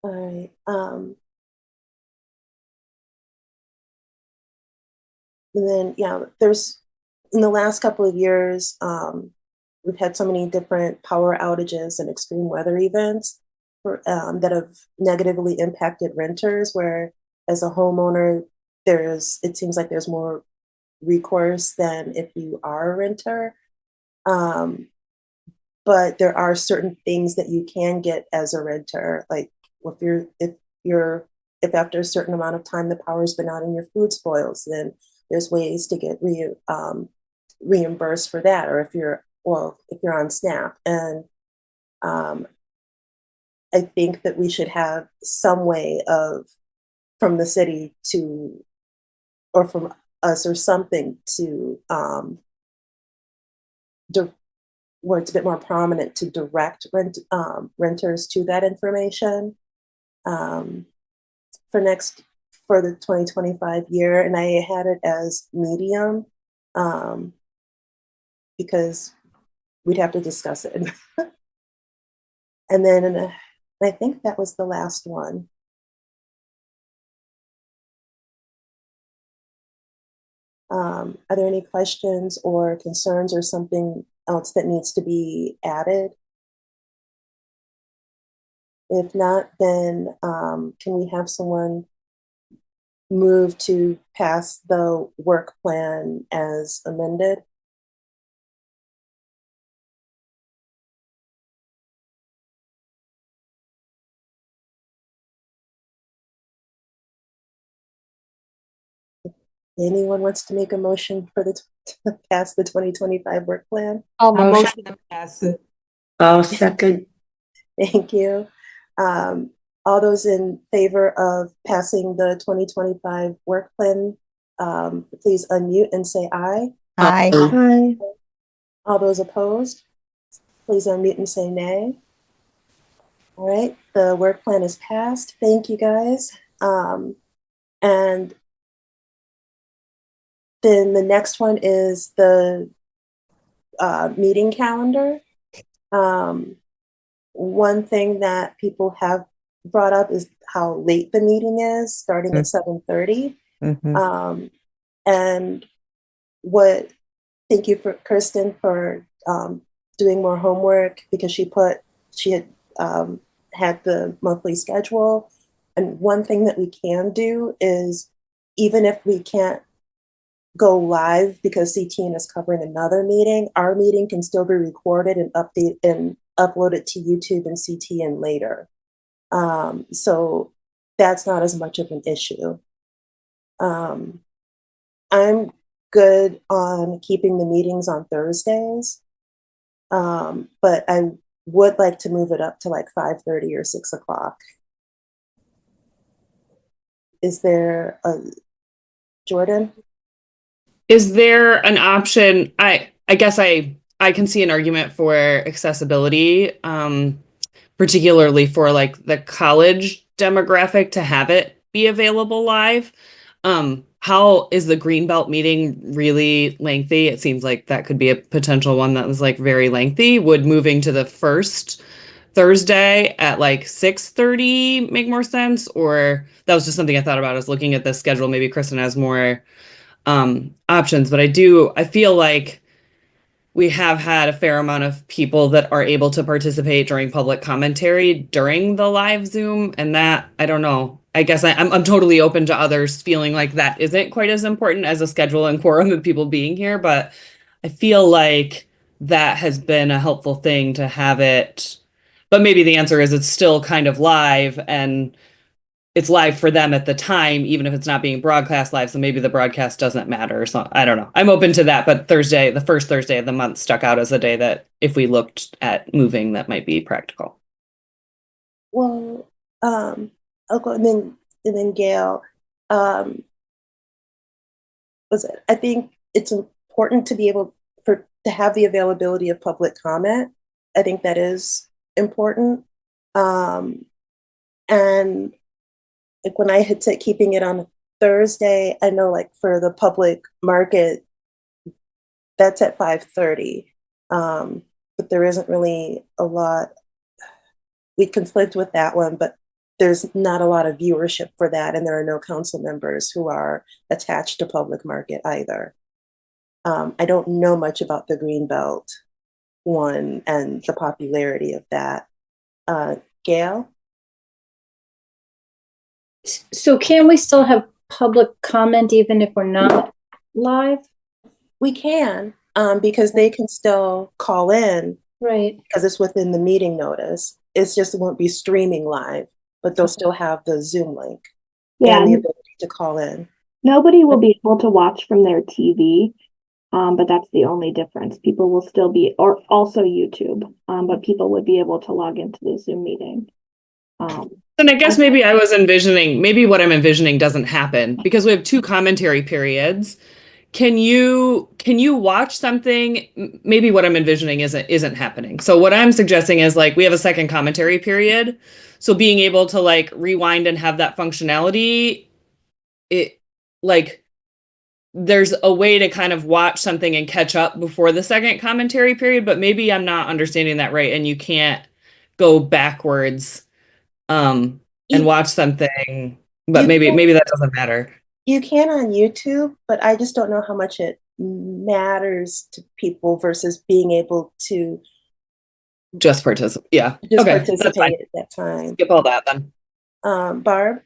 All right. And then, yeah, there's in the last couple of years, we've had so many different power outages and extreme weather events that have negatively impacted renters, where as a homeowner, it seems like there's more recourse than if you are a renter. But there are certain things that you can get as a renter, like if after a certain amount of time the power's been out and your food spoils, then there's ways to get reimbursed for that, or if you're on SNAP. And I think that we should have some way of, from the city to, or from us or something to, where it's a bit more prominent to direct renters to that information for the 2025 year. And I had it as medium because we'd have to discuss it. And then I think that was the last one. Are there any questions or concerns or something else that needs to be added? If not, then can we have someone move to pass the work plan as amended? Anyone wants to make a motion for to pass the 2025 work plan? I'll I motion. motion to pass it. I'll second. Thank you. All those in favor of passing the 2025 work plan, please unmute and say aye. Aye. Aye. All those opposed, please unmute and say nay. All right, the work plan is passed. Thank you, guys. And then the next one is the meeting calendar. One thing that people have brought up is how late the meeting is, starting at 7:30. And thank you for Kirsten for doing more homework, because she had had the monthly schedule. And one thing that we can do is, even if we can't go live because CTN is covering another meeting, our meeting can still be recorded and uploaded to YouTube and CTN later. So that's not as much of an issue. I'm good on keeping the meetings on Thursdays, but I would like to move it up to like 5:30 or 6 o'clock. Is there Jordan? Is there an option? I guess I can see an argument for accessibility, particularly for like the college demographic, to have it be available live. How is the Greenbelt meeting really lengthy? It seems like that could be a potential one that was like very lengthy. Would moving to the first Thursday at like 6:30 make more sense? Or that was just something I thought about as looking at the schedule. Maybe Kristen has more options, but I feel like we have had a fair amount of people that are able to participate during public commentary during the live Zoom, and that, I don't know. I guess I'm totally open to others feeling like that isn't quite as important as a schedule and quorum of people being here, but I feel like that has been a helpful thing to have it. But maybe the answer is it's still kind of live, and it's live for them at the time, even if it's not being broadcast live. So maybe the broadcast doesn't matter. So I don't know. I'm open to that. But Thursday, the first Thursday of the month, stuck out as a day that if we looked at moving, that might be practical. Well, I'll go, and then Gail. I think it's important to be able to have the availability of public comment. I think that is important. And like when I had said keeping it on Thursday, I know like for the public market, that's at 5:30. But there isn't really a lot. We conflict with that one, but there's not a lot of viewership for that, and there are no council members who are attached to public market either. I don't know much about the Greenbelt one and the popularity of that. Gail? So can we still have public comment even if we're not live? We can, because they can still call in. Right. Because it's within the meeting notice. It's just, it won't be streaming live, but they'll still have the Zoom link and the ability to call in. Nobody will be able to watch from their TV, but that's the only difference. People will still be, or also YouTube, but people would be able to log into the Zoom meeting. And I guess maybe I was envisioning, maybe what I'm envisioning doesn't happen because we have two commentary periods. Can you watch something? Maybe what I'm envisioning isn't happening. So what I'm suggesting is like we have a second commentary period. So being able to like rewind and have that functionality, it like there's a way to kind of watch something and catch up before the second commentary period, but maybe I'm not understanding that right and you can't go backwards and watch something, but maybe that doesn't matter. You can on YouTube, but I just don't know how much it matters to people versus being able to just participate. Yeah. Just okay, participate at that time. Skip all that then. Barb?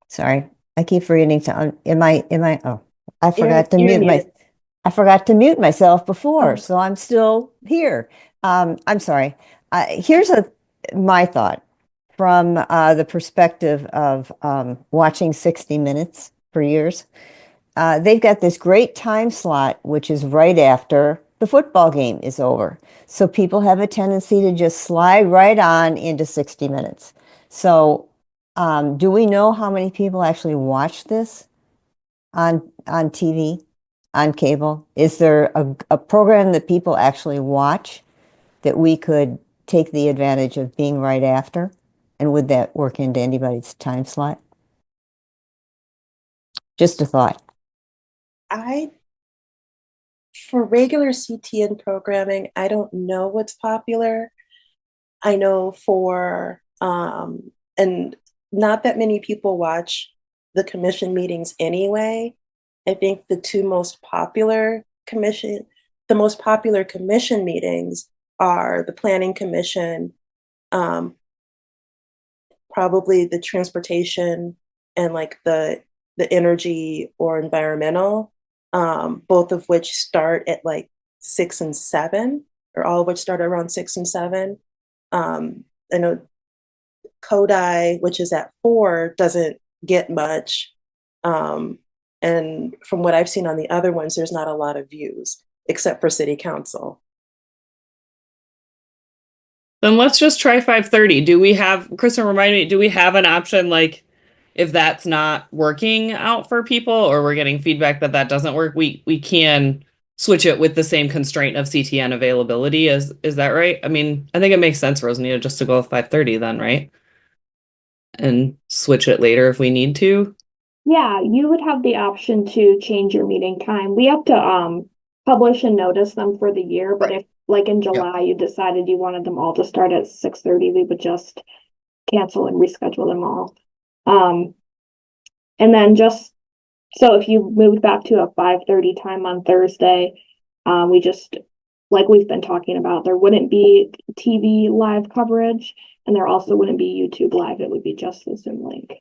Sorry, I keep forgetting to, oh, I forgot to You're mute I forgot to mute myself before, so I'm still here. I'm sorry. Here's my thought from the perspective of watching 60 Minutes for years. They've got this great time slot, which is right after the football game is over. So people have a tendency to just slide right on into 60 Minutes. So do we know how many people actually watch this on TV, on cable? Is there a program that people actually watch that we could take the advantage of being right after? And would that work into anybody's time slot? Just a thought. For regular CTN programming, I don't know what's popular. I know and not that many people watch the commission meetings anyway. I think the most popular commission meetings are the Planning Commission, probably the Transportation, and like the Energy or Environmental, both of which start at like 6 and 7, or all of which start around 6 and 7. I know Kodai, which is at 4, doesn't get much. And from what I've seen on the other ones, there's not a lot of views, except for City Council. Then let's just try 5:30. Do we have, Kristen, remind me, do we have an option like if that's not working out for people or we're getting feedback that doesn't work, we can switch it with the same constraint of CTN availability. Is that right? I mean, I think it makes sense, Rosanita, just to go with 5:30 then, right? And switch it later if we need to. Yeah, you would have the option to change your meeting time. We have to publish and notice them for the year, but if like in July you decided you wanted them all to start at 6:30, we would just cancel and reschedule them all. And then just so if you moved back to a 5:30 time on Thursday, we just like we've been talking about, there wouldn't be TV live coverage and there also wouldn't be YouTube live. It would be just the Zoom link.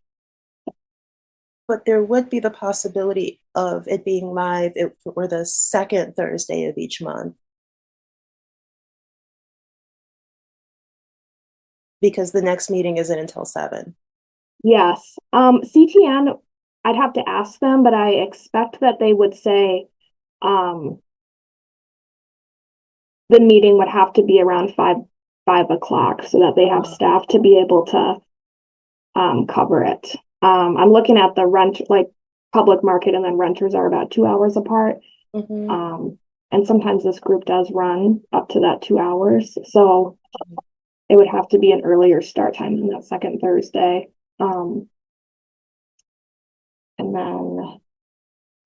But there would be the possibility of it being live if it were the second Thursday of each month. Because the next meeting isn't until 7. Yes. CTN, I'd have to ask them, but I expect that they would say the meeting would have to be around 5 o'clock so that they have staff to be able to cover it. I'm looking at the rent, like public market, and then renters are about 2 hours apart. And sometimes this group does run up to that 2 hours. So it would have to be an earlier start time than that second Thursday. And then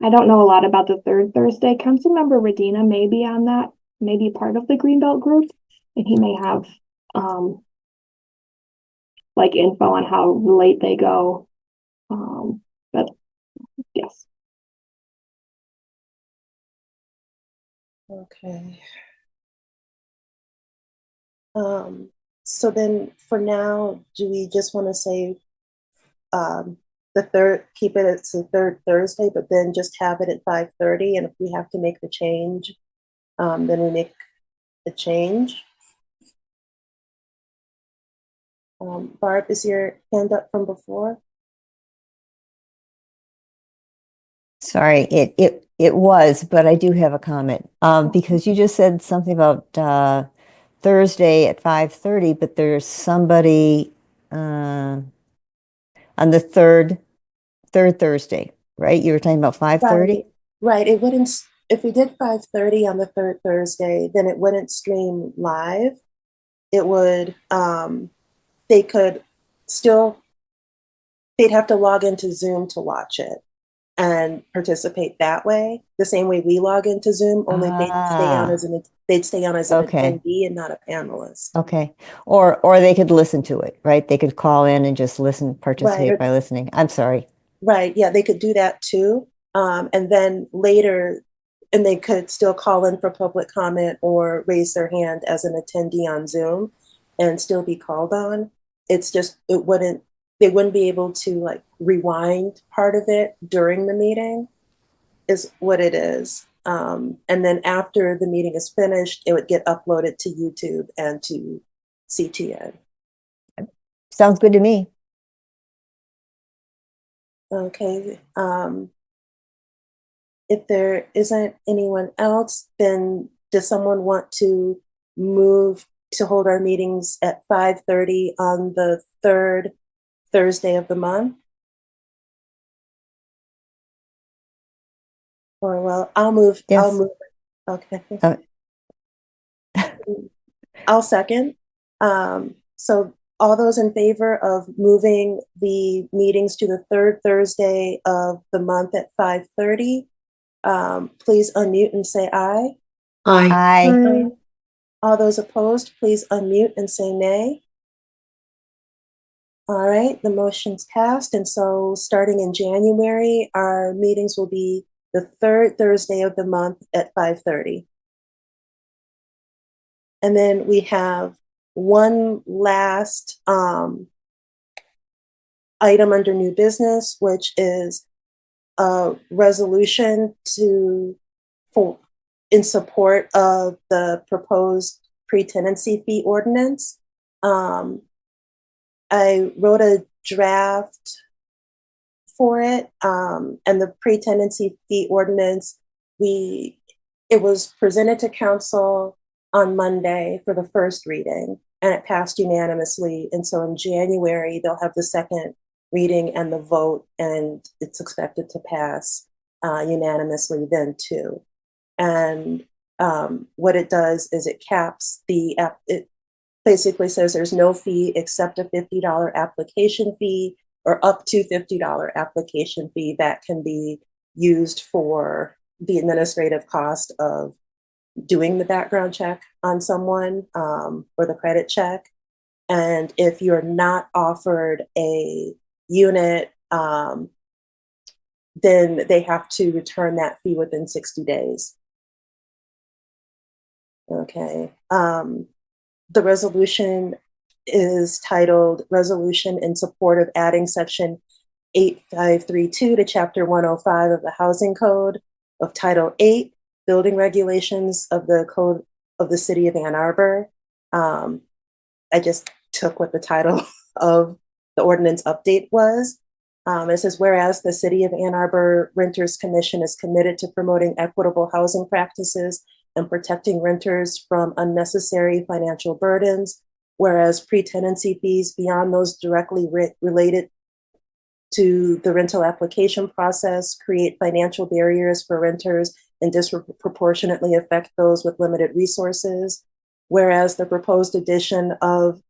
I don't know a lot about the third Thursday. Councilmember Radina may be on that, maybe part of the Greenbelt group, and he may have like info on how late they go. But yes. Okay. So then for now, do we just want to say keep it at the third Thursday, but then just have it at 5:30, and if we have to make the change, then we make the change. Barb, is your hand up from before? Sorry, it was, but I do have a comment. Because you just said something about Thursday at 5:30, but there's somebody on the third Thursday, right? You were talking about 5:30? Right. It wouldn't, if we did 5:30 on the third Thursday, then it wouldn't stream live. It would, they could still, they'd have to log into Zoom to watch it and participate that way. The same way we log into Zoom, only they'd stay on as an Okay. attendee and not a panelist. Okay. Or they could listen to it, right? They could call in and just listen, participate Right. by listening. I'm sorry. Right. Yeah, they could do that too. And then later, and they could still call in for public comment or raise their hand as an attendee on Zoom and still be called on. It's just, they wouldn't be able to like rewind part of it during the meeting, is what it is. And then after the meeting is finished, it would get uploaded to YouTube and to CTN. Sounds good to me. Okay. If there isn't anyone else, then does someone want to move to hold our meetings at 5:30 on the third Thursday of the month? Or well, I'll move. Yes. I'll move. Okay. I'll second. So all those in favor of moving the meetings to the third Thursday of the month at 5:30, please unmute and say aye. Aye. Aye. All those opposed, please unmute and say nay. All right, the motion's passed. And so starting in January, our meetings will be the third Thursday of the month at 5:30. And then we have one last item under new business, which is a resolution in support of the proposed pre-tenancy fee ordinance. I wrote a draft for it, and the pre-tenancy fee ordinance, it was presented to council on Monday for the first reading, and it passed unanimously. And so in January, they'll have the second reading and the vote, and it's expected to pass unanimously then too. And what it does is it caps it basically says there's no fee except a $50 application fee or up to $50 application fee that can be used for the administrative cost of doing the background check on someone or the credit check. And if you're not offered a unit, then they have to return that fee within 60 days. Okay. The resolution is titled Resolution in Support of Adding Section 8532 to Chapter 105 of the Housing Code of Title 8, Building Regulations of the Code of the City of Ann Arbor. I just took what the title of the ordinance update was. It says, whereas the City of Ann Arbor Renters Commission is committed to promoting equitable housing practices and protecting renters from unnecessary financial burdens, whereas pre-tenancy fees beyond those directly related to the rental application process create financial barriers for renters and disproportionately affect those with limited resources, whereas the proposed addition of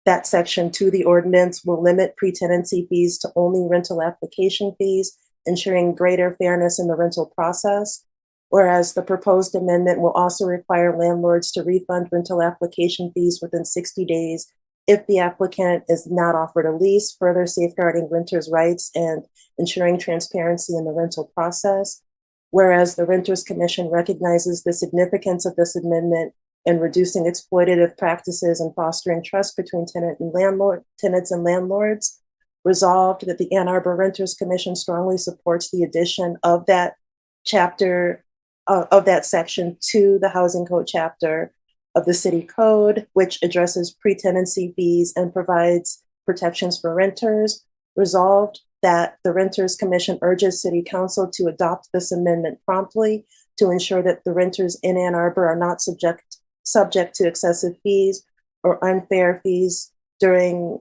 that section to the ordinance will limit pre-tenancy fees to only rental application fees, ensuring greater fairness in the rental process. Whereas the proposed amendment will also require landlords to refund rental application fees within 60 days if the applicant is not offered a lease, further safeguarding renters' rights and ensuring transparency in the rental process. Whereas the Renters Commission recognizes the significance of this amendment in reducing exploitative practices and fostering trust between tenants and landlords. Resolved that the Ann Arbor Renters Commission strongly supports the addition of that chapter of that section to the Housing Code chapter of the City Code, which addresses pre-tenancy fees and provides protections for renters. Resolved that the Renters Commission urges City Council to adopt this amendment promptly to ensure that the renters in Ann Arbor are not subject to excessive fees or unfair fees during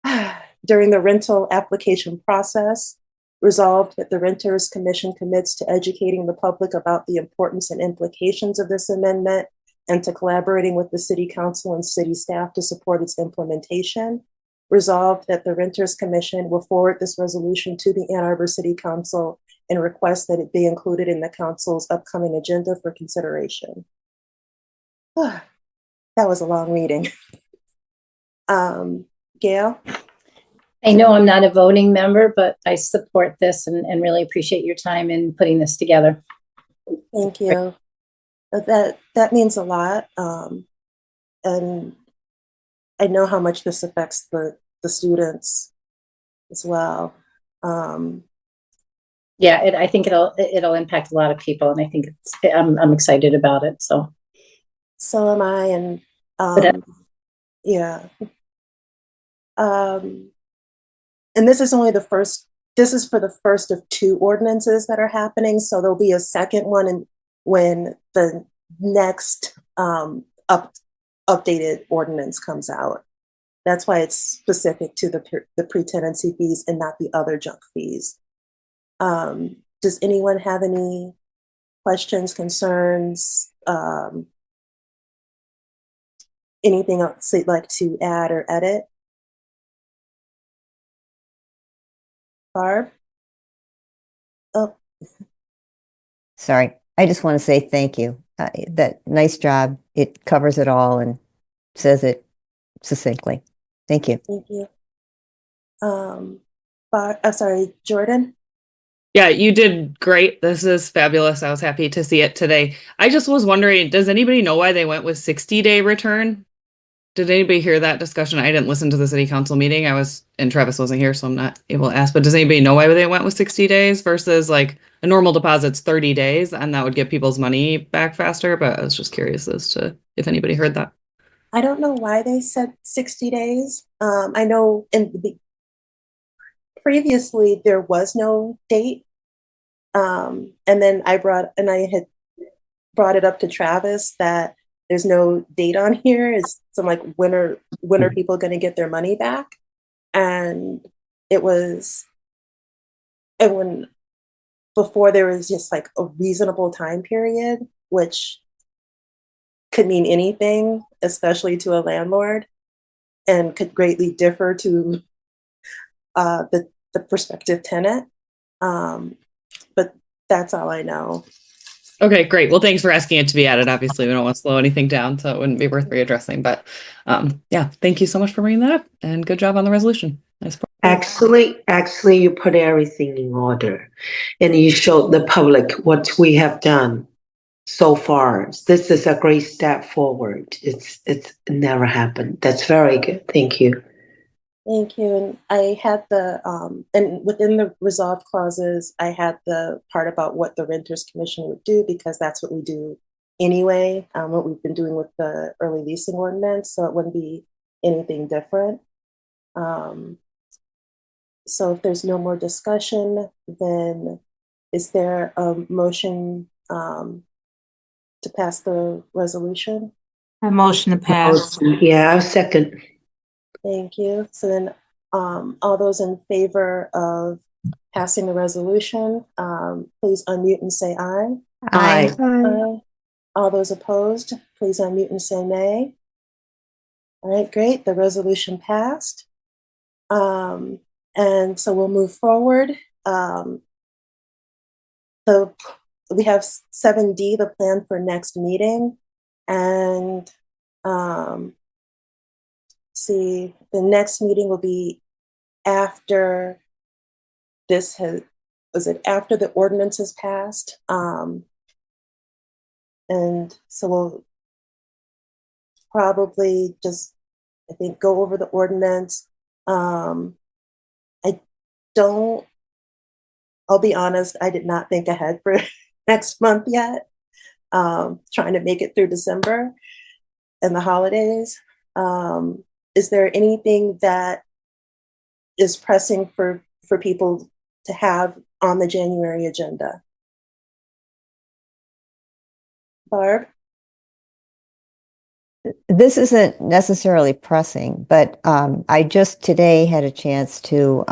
the rental application process. Resolved that the Renters Commission commits to educating the public about the importance and implications of this amendment and to collaborating with the City Council and city staff to support its implementation. Resolved that the Renters Commission will forward this resolution to the Ann Arbor City Council and request that it be included in the council's upcoming agenda for consideration. That was a long meeting. Gail? I know I'm not a voting member, but I support this and really appreciate your time in putting this together. Thank you. That means a lot. And I know how much this affects the students as well. Yeah, I think it'll impact a lot of people, and I think I'm excited about it. So am I, and yeah. And this is only the first. This is for the first of 2 ordinances that are happening. So there'll be a second one when the next updated ordinance comes out. That's why it's specific to the pre-tenancy fees and not the other junk fees. Does anyone have any questions, concerns, anything else they'd like to add or edit? Barb? Oh. Sorry. I just want to say thank you. That nice job. It covers it all and says it succinctly. Thank you. Thank you. Sorry, Jordan? Yeah, you did great. This is fabulous. I was happy to see it today. I just was wondering, does anybody know why they went with 60-day return? Did anybody hear that discussion? I didn't listen to the city council meeting. And Travis wasn't here, so I'm not able to ask. But does anybody know why they went with 60 days versus like a normal deposit's 30 days, and that would get people's money back faster? But I was just curious as to if anybody heard that. I don't know why they said 60 days. I know previously there was no date. And then I had brought it up to Travis that there's no date on here. So I'm like, when are people going to get their money back? And before there was just like a reasonable time period, which could mean anything, especially to a landlord, and could greatly differ to the prospective tenant. But that's all I know. Okay, great. Well, thanks for asking it to be added. Obviously, we don't want to slow anything down, so it wouldn't be worth readdressing. But yeah, thank you so much for bringing that up, and good job on the resolution. Nice. Actually, you put everything in order, and you showed the public what we have done so far. This is a great step forward. It's never happened. That's very good. Thank you. Thank you. And I had and within the resolved clauses, I had the part about what the Renters Commission would do, because that's what we do anyway, what we've been doing with the early leasing ordinance. So it wouldn't be anything different. So if there's no more discussion, then is there a motion to pass the resolution? A motion to pass. Yeah, I'll second. Thank you. So then all those in favor of passing the resolution, please unmute and say aye. Aye. Aye. All those opposed, please unmute and say nay. All right, great. The resolution passed. And so we'll move forward. We have 7D, the plan for next meeting. And see, the next meeting will be after after the ordinance is passed? And so we'll probably just, I think, go over the ordinance. I'll be honest, I did not think ahead for next month yet. Trying to make it through December and the holidays. Is there anything that is pressing for people to have on the January agenda? Barb? This isn't necessarily pressing, but I just today had a chance to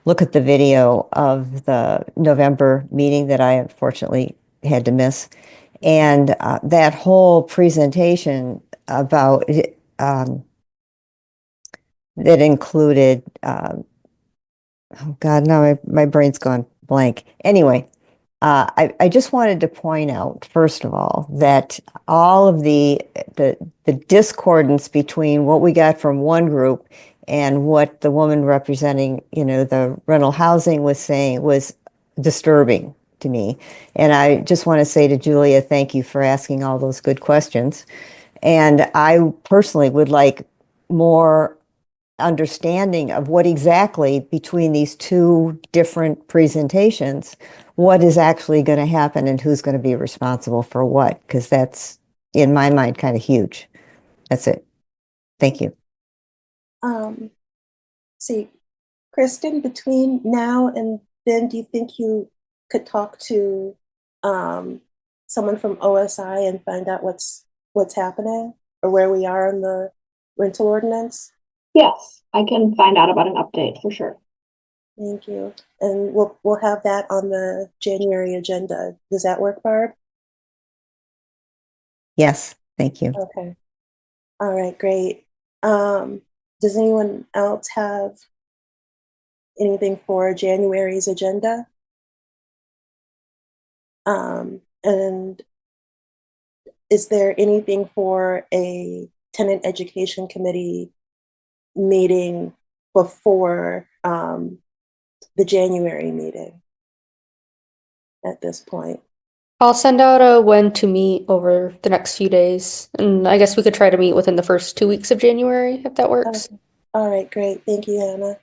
look at the video of the November meeting that I unfortunately had to miss. And that whole presentation about that included, oh God, now my brain's gone blank. Anyway, I just wanted to point out, first of all, that all of the discordance between what we got from one group and what the woman representing, the rental housing was saying was disturbing to me. And I just want to say to Julia, thank you for asking all those good questions. And I personally would like more understanding of what exactly between these two different presentations, what is actually going to happen and who's going to be responsible for what, because that's, in my mind, kind of huge. That's it. Thank you. See, Kristen, between now and then, do you think you could talk to someone from OSI and find out what's happening or where we are in the rental ordinance? Yes, I can find out about an update for sure. Thank you. And we'll have that on the January agenda. Does that work, Barb? Yes, thank you. Okay. All right, great. Does anyone else have anything for January's agenda? And is there anything for a tenant education committee meeting before the January meeting at this point? I'll send out a when to meet over the next few days. And I guess we could try to meet within the first 2 weeks of January, if that works. Okay. All right, great. Thank you, Anna.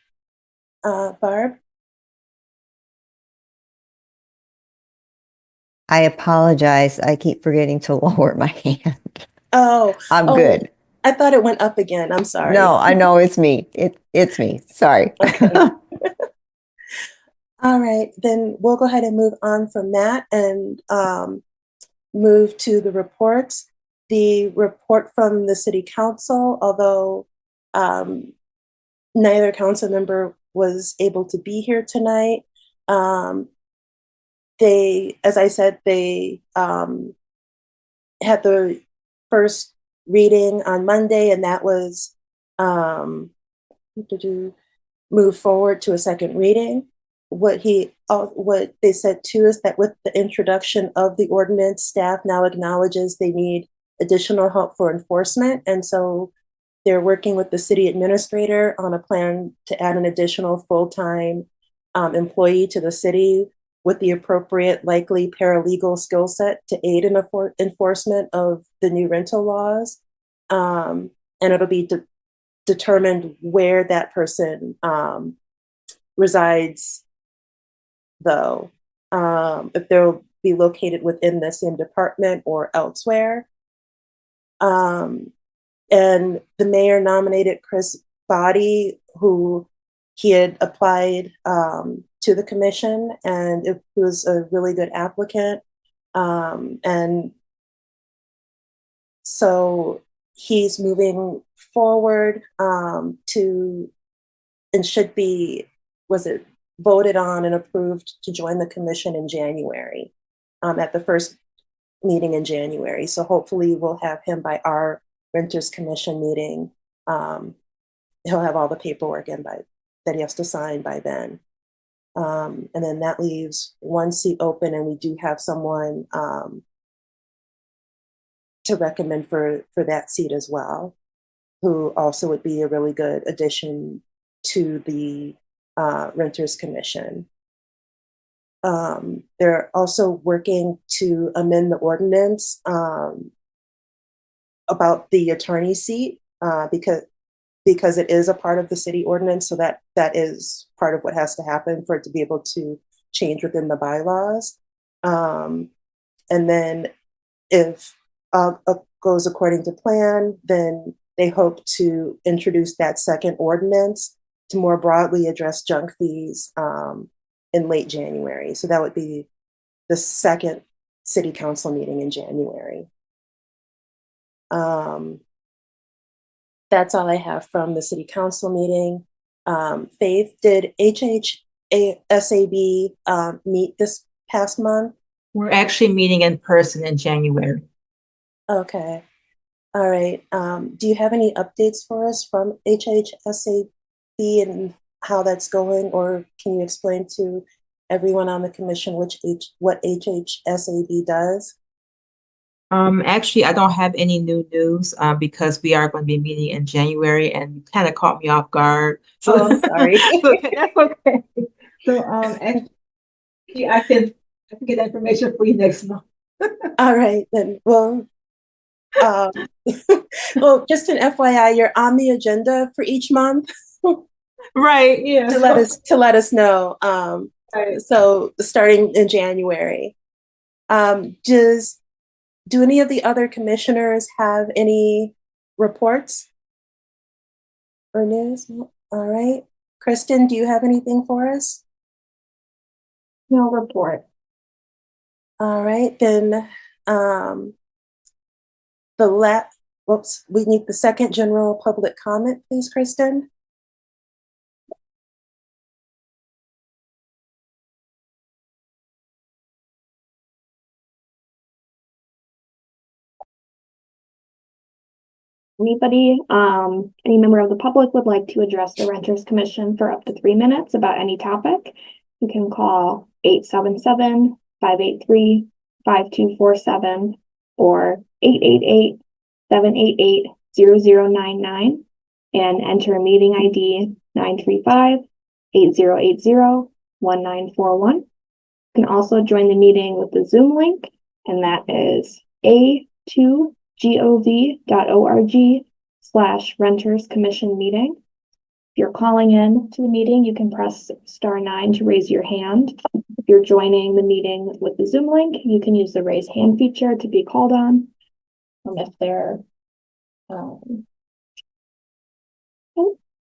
Barb? I apologize. I keep forgetting to lower my hand. Oh, I'm good. I thought it went up again. I'm sorry. No, I know it's me. It's me. Sorry. Okay. All right, then we'll go ahead and move on from that and move to the reports. The report from the city council, although neither council member was able to be here tonight, as I said, they had the first reading on Monday, and that was move forward to a second reading. What they said too is that with the introduction of the ordinance, staff now acknowledges they need additional help for enforcement, and so they're working with the city administrator on a plan to add an additional full-time employee to the city with the appropriate, likely paralegal skill set to aid in enforcement of the new rental laws. And it'll be determined where that person resides, though, if they'll be located within the same department or elsewhere. And the mayor nominated Chris Body, who he had applied to the commission, and it was a really good applicant. And so he's moving forward to, and should be, voted on and approved to join the commission in January, at the first meeting in January. So hopefully we'll have him by our Renters Commission meeting. He'll have all the paperwork in that he has to sign by then. And then that leaves one seat open, and we do have someone to recommend for that seat as well, who also would be a really good addition to the Renters Commission. They're also working to amend the ordinance about the attorney seat because it is a part of the city ordinance, so that is part of what has to happen for it to be able to change within the bylaws. And then if goes according to plan, then they hope to introduce that second ordinance to more broadly address junk fees in late January. So that would be the second city council meeting in January. That's all I have from the city council meeting. Faith, did HHSAB meet this past month? We're actually meeting in person in January. Okay. All right. Do you have any updates for us from HHSAB and how that's going, or can you explain to everyone on the commission what HHSAB does? Actually, I don't have any new news because we are going to be meeting in January, and you kind of caught me off guard. So Oh, I'm sorry. so that's okay. So actually, I can get that information for you next month. All right, then. Well, well, just an FYI, you're on the agenda for each month. Right. Yeah. To let us know. Right. So starting in January, do any of the other commissioners have any reports or news? All right, Kristen, do you have anything for us? No report. All right, then. We need the second general public comment, please, Kristen. Anybody, any member of the public would like to address the Renters Commission for up to 3 minutes about any topic, you can call 877-583-5247 or 888-788-0099 and enter meeting ID 935-8080-1941. You can also join the meeting with the Zoom link, and that is a2gov.org/renters commission meeting. If you're calling in to the meeting, you can press *9 to raise your hand. If you're joining the meeting with the Zoom link, you can use the raise hand feature to be called on. If they're,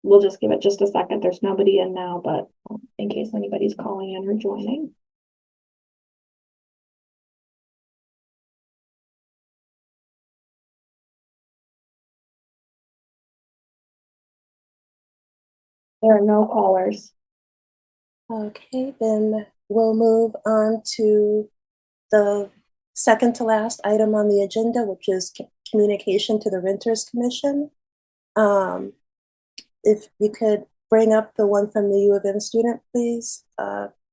we'll just give it just a second. There's nobody in now, but in case anybody's calling in or joining. There are no callers. Okay, then we'll move on to the second to last item on the agenda, which is communication to the Renters Commission. If you could bring up the one from the U of M student, please,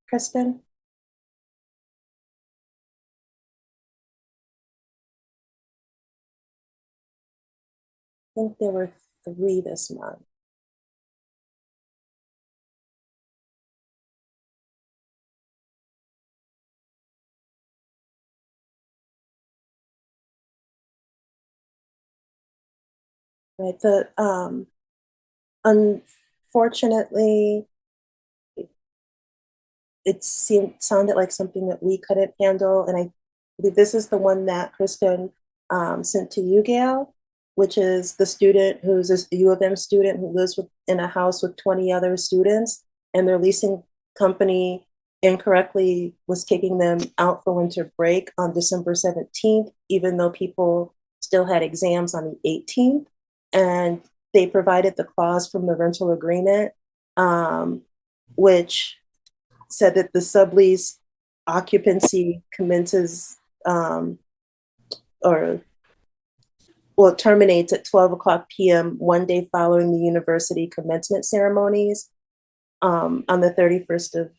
Kristen. I think there were 3 this month. Right, unfortunately, it sounded like something that we couldn't handle, and I believe this is the one that Kristen sent to you, Gail, which is the student who's a U of M student who lives in a house with 20 other students, and their leasing company incorrectly was kicking them out for winter break on December 17th, even though people still had exams on the 18th. And they provided the clause from the rental agreement, which said that the sublease occupancy commences it terminates at 12:00 p.m. one day following the university commencement ceremonies on the 31st of,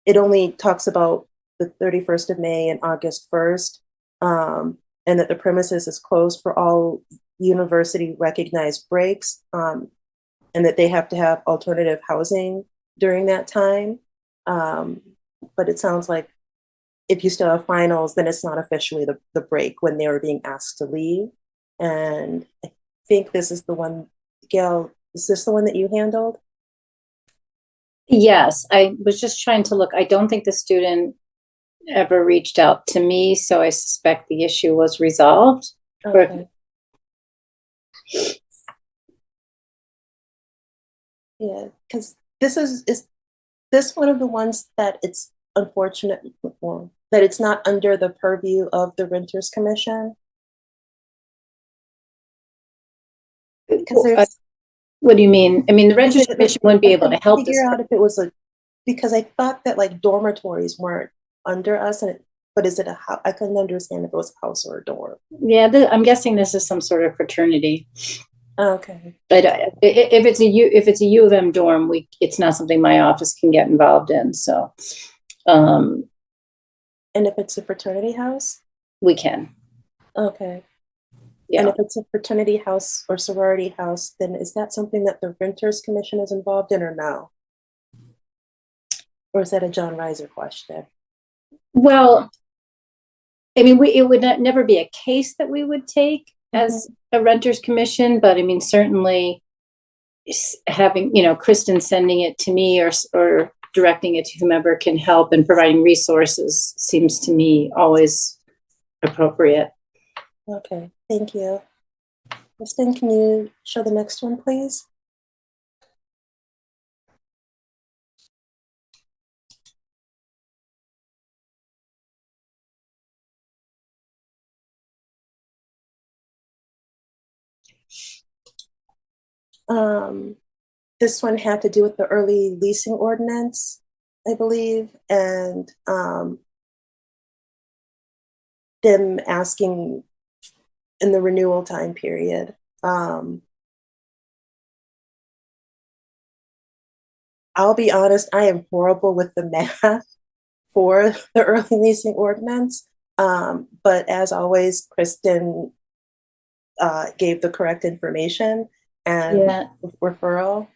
it only talks about the 31st of May and August 1st, and that the premises is closed for all university recognized breaks, and that they have to have alternative housing during that time. But it sounds like if you still have finals, then it's not officially the break when they were being asked to leave. And I think this is the one, Gail, is this the one that you handled? Yes, I was just trying to look. I don't think the student ever reached out to me, so I suspect the issue was resolved. Okay. Yeah, because is this one of the ones that it's unfortunate, well, that it's not under the purview of the Renters Commission? Because there's What do you mean? I mean, the is Renters it, Commission wouldn't be I able to couldn't help this. figure out if it was a, because I thought that like dormitories weren't under us, and but is it a house? I couldn't understand if it was a house or a dorm. Yeah, I'm guessing this is some sort of fraternity. Okay. But if it's a U of M dorm, it's not something my office can get involved in. So, and if it's a fraternity house, we can. Okay. Yeah. And if it's a fraternity house or sorority house, then is that something that the Renters Commission is involved in or no? Or is that a John Reiser question? Well, I mean, it would never be a case that we would take as a Renters Commission, but I mean, certainly having, Kristen sending it to me or directing it to whomever can help and providing resources seems to me always appropriate. Okay, thank you. Kristen, can you show the next one, please? This one had to do with the early leasing ordinance, I believe, and them asking in the renewal time period. I'll be honest, I am horrible with the math for the early leasing ordinance. But as always, Kristen gave the correct information and referral.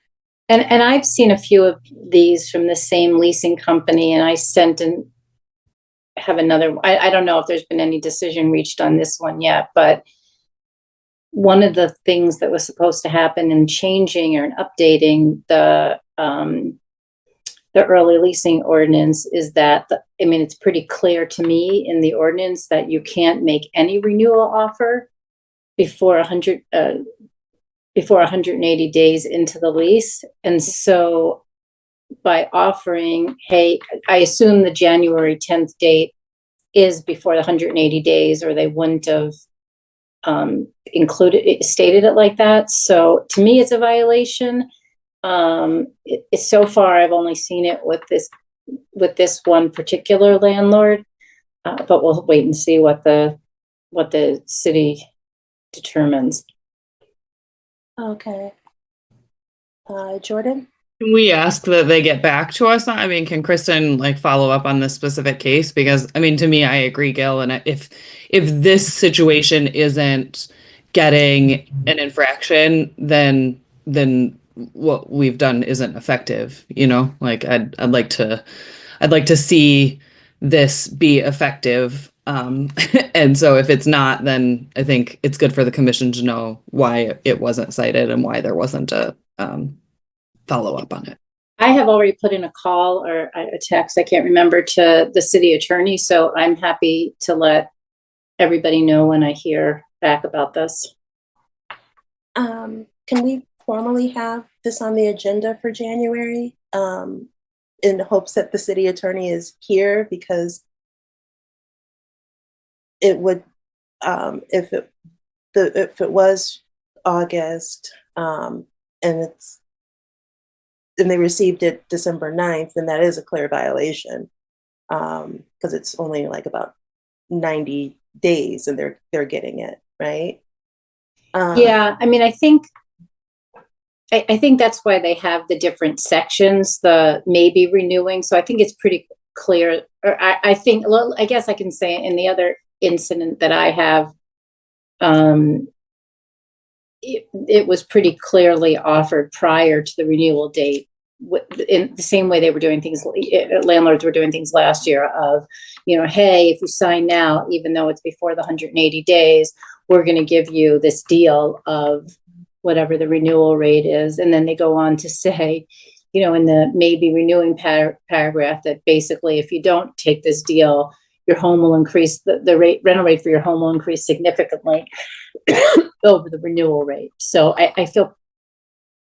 And I've seen a few of these from the same leasing company, and I sent and have another. I don't know if there's been any decision reached on this one yet, but one of the things that was supposed to happen in changing or updating the early leasing ordinance is that, it's pretty clear to me in the ordinance that you can't make any renewal offer before 180 days into the lease. And so by offering, hey, I assume the January 10th date is before the 180 days, or they wouldn't have stated it like that. So to me, it's a violation. So far, I've only seen it with this one particular landlord, but we'll wait and see what the city determines. Okay. Jordan? Can we ask that they get back to us? Can Kristen follow up on this specific case? Because to me, I agree, Gil. And if this situation isn't getting an infraction, then what we've done isn't effective. I'd like to see this be effective. And so if it's not, then I think it's good for the commission to know why it wasn't cited and why there wasn't a follow up on it. I have already put in a call or a text, I can't remember, to the city attorney. So I'm happy to let everybody know when I hear back about this. Can we formally have this on the agenda for January in hopes that the city attorney is here? Because it would, if it was August and they received it December 9th, then that is a clear violation because it's only about 90 days and they're getting it, right? Yeah, I think that's why they have the different sections, the maybe renewing. So I think it's pretty clear. Or I think, well, I guess I can say in the other incident that I have, it was pretty clearly offered prior to the renewal date, in the same way they were doing things, landlords were doing things last year of, hey, if you sign now, even though it's before the 180 days, we're going to give you this deal of whatever the renewal rate is. And then they go on to say, in the maybe renewing paragraph, that basically if you don't take this deal, your home will increase, the rental rate for your home will increase significantly over the renewal rate. So I feel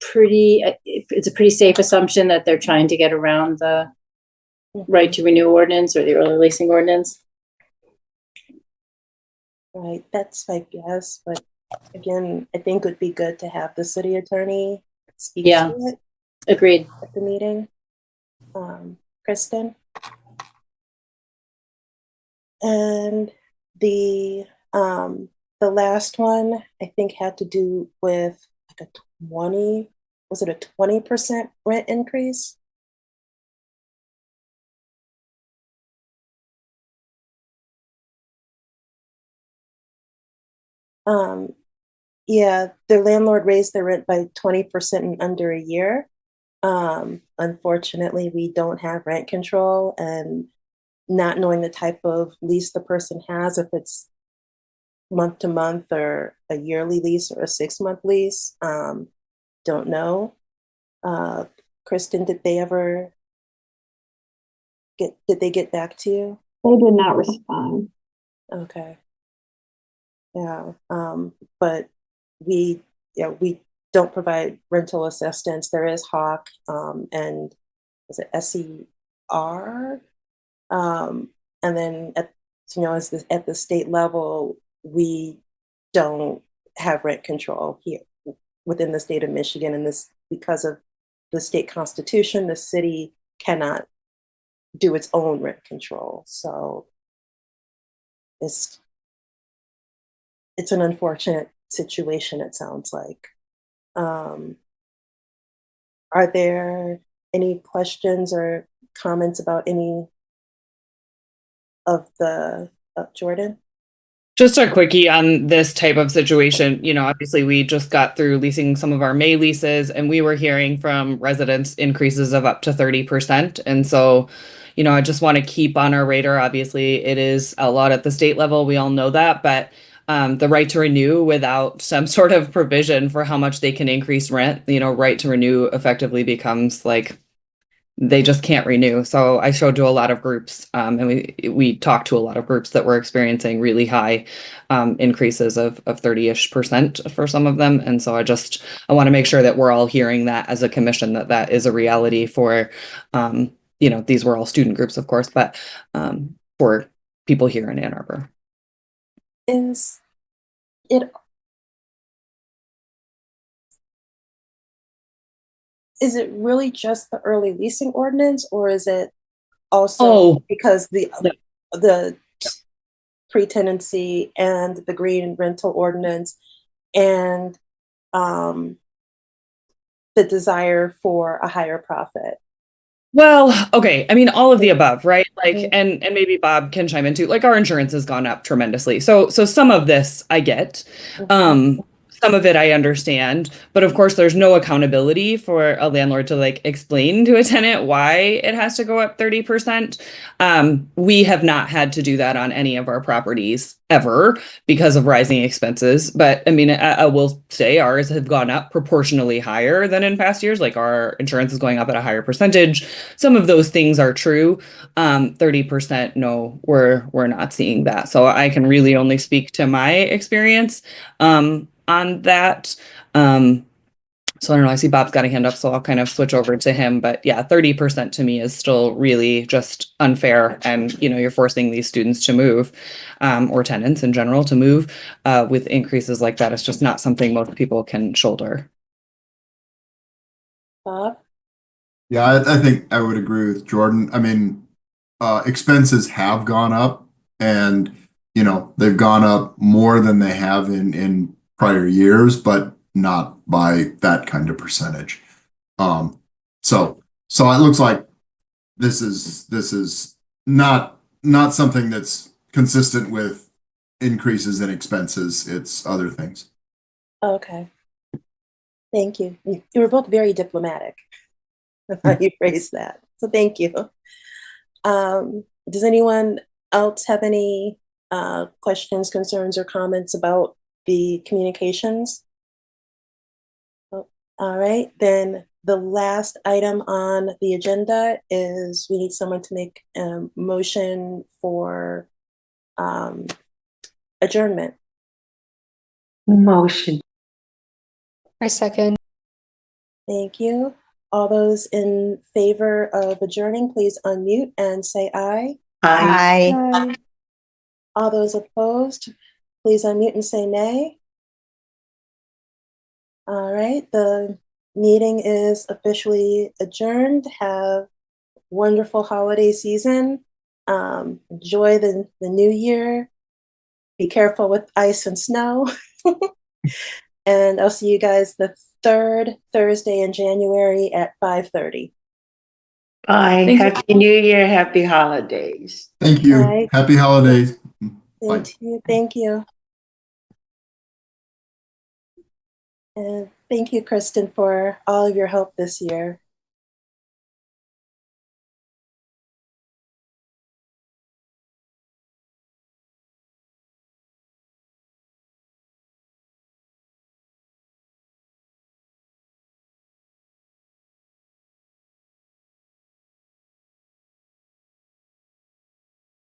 it's a pretty safe assumption that they're trying to get around the right to renew ordinance or the early leasing ordinance. Right, that's my guess, but again, I think it would be good to have the city attorney speak to it. Agreed. At the meeting. Kristen? And the last one I think had to do with like a 20% rent increase? Yeah, the landlord raised the rent by 20% in under a year. Unfortunately, we don't have rent control, and not knowing the type of lease the person has, if it's month to month or a yearly lease or a 6-month lease, don't know. Kristen, did they get back to you? They did not respond. Okay. Yeah, but we don't provide rental assistance. There is Hawk, and is it SER? And then at the state level, we don't have rent control here within the state of Michigan, and this because of the state constitution, the city cannot do its own rent control. So it's an unfortunate situation, it sounds like. Are there any questions or comments about any of the Jordan? Just a quickie on this type of situation. Obviously we just got through leasing some of our May leases, and we were hearing from residents increases of up to 30%. And so, I just want to keep on our radar. Obviously it is a lot at the state level. We all know that, but the right to renew without some sort of provision for how much they can increase rent, right to renew effectively becomes like they just can't renew. So I showed to a lot of groups, and we talked to a lot of groups that were experiencing really high increases of 30-ish% for some of them. And so I want to make sure that we're all hearing that as a commission, that is a reality for, these were all student groups, of course, but for people here in Ann Arbor. Is it really just the early leasing ordinance, or is it also because the pre-tenancy and the green rental ordinance and the desire for a higher profit? Well, okay. I mean, all of the above, right? Like, and maybe Bob can chime in too. Like, our insurance has gone up tremendously. So some of this I get. Some of it I understand, but of course there's no accountability for a landlord to like explain to a tenant why it has to go up 30%. We have not had to do that on any of our properties ever because of rising expenses. But I mean, I will say ours have gone up proportionally higher than in past years. Like, our insurance is going up at a higher percentage. Some of those things are true. 30%, no, we're not seeing that. So I can really only speak to my experience on that. So I don't know, I see Bob's got a hand up, so I'll kind of switch over to him. But yeah, 30% to me is still really just unfair. And, you're forcing these students to move, or tenants in general to move with increases like that. It's just not something most people can shoulder. Bob? Yeah, I think I would agree with Jordan. I mean, expenses have gone up, and they've gone up more than they have in prior years, but not by that kind of percentage. So it looks like this is not something that's consistent with increases in expenses. It's other things. Okay. Thank you. You were both very diplomatic how you phrased that. So thank you. Does anyone else have any questions, concerns, or comments about the communications? Oh, all right, then the last item on the agenda is we need someone to make a motion for adjournment. Motion. I second. Thank you. All those in favor of adjourning, please unmute and say aye. Aye. Aye. All those opposed, please unmute and say nay. All right, the meeting is officially adjourned. Have a wonderful holiday season. Enjoy the new year. Be careful with ice and snow. And I'll see you guys the third Thursday in January at 5:30. Bye. Thank you. Happy New Year. Happy holidays. Thank you. Bye. Happy holidays. Bye. Thank you. And thank you, Kristen, for all of your help this year.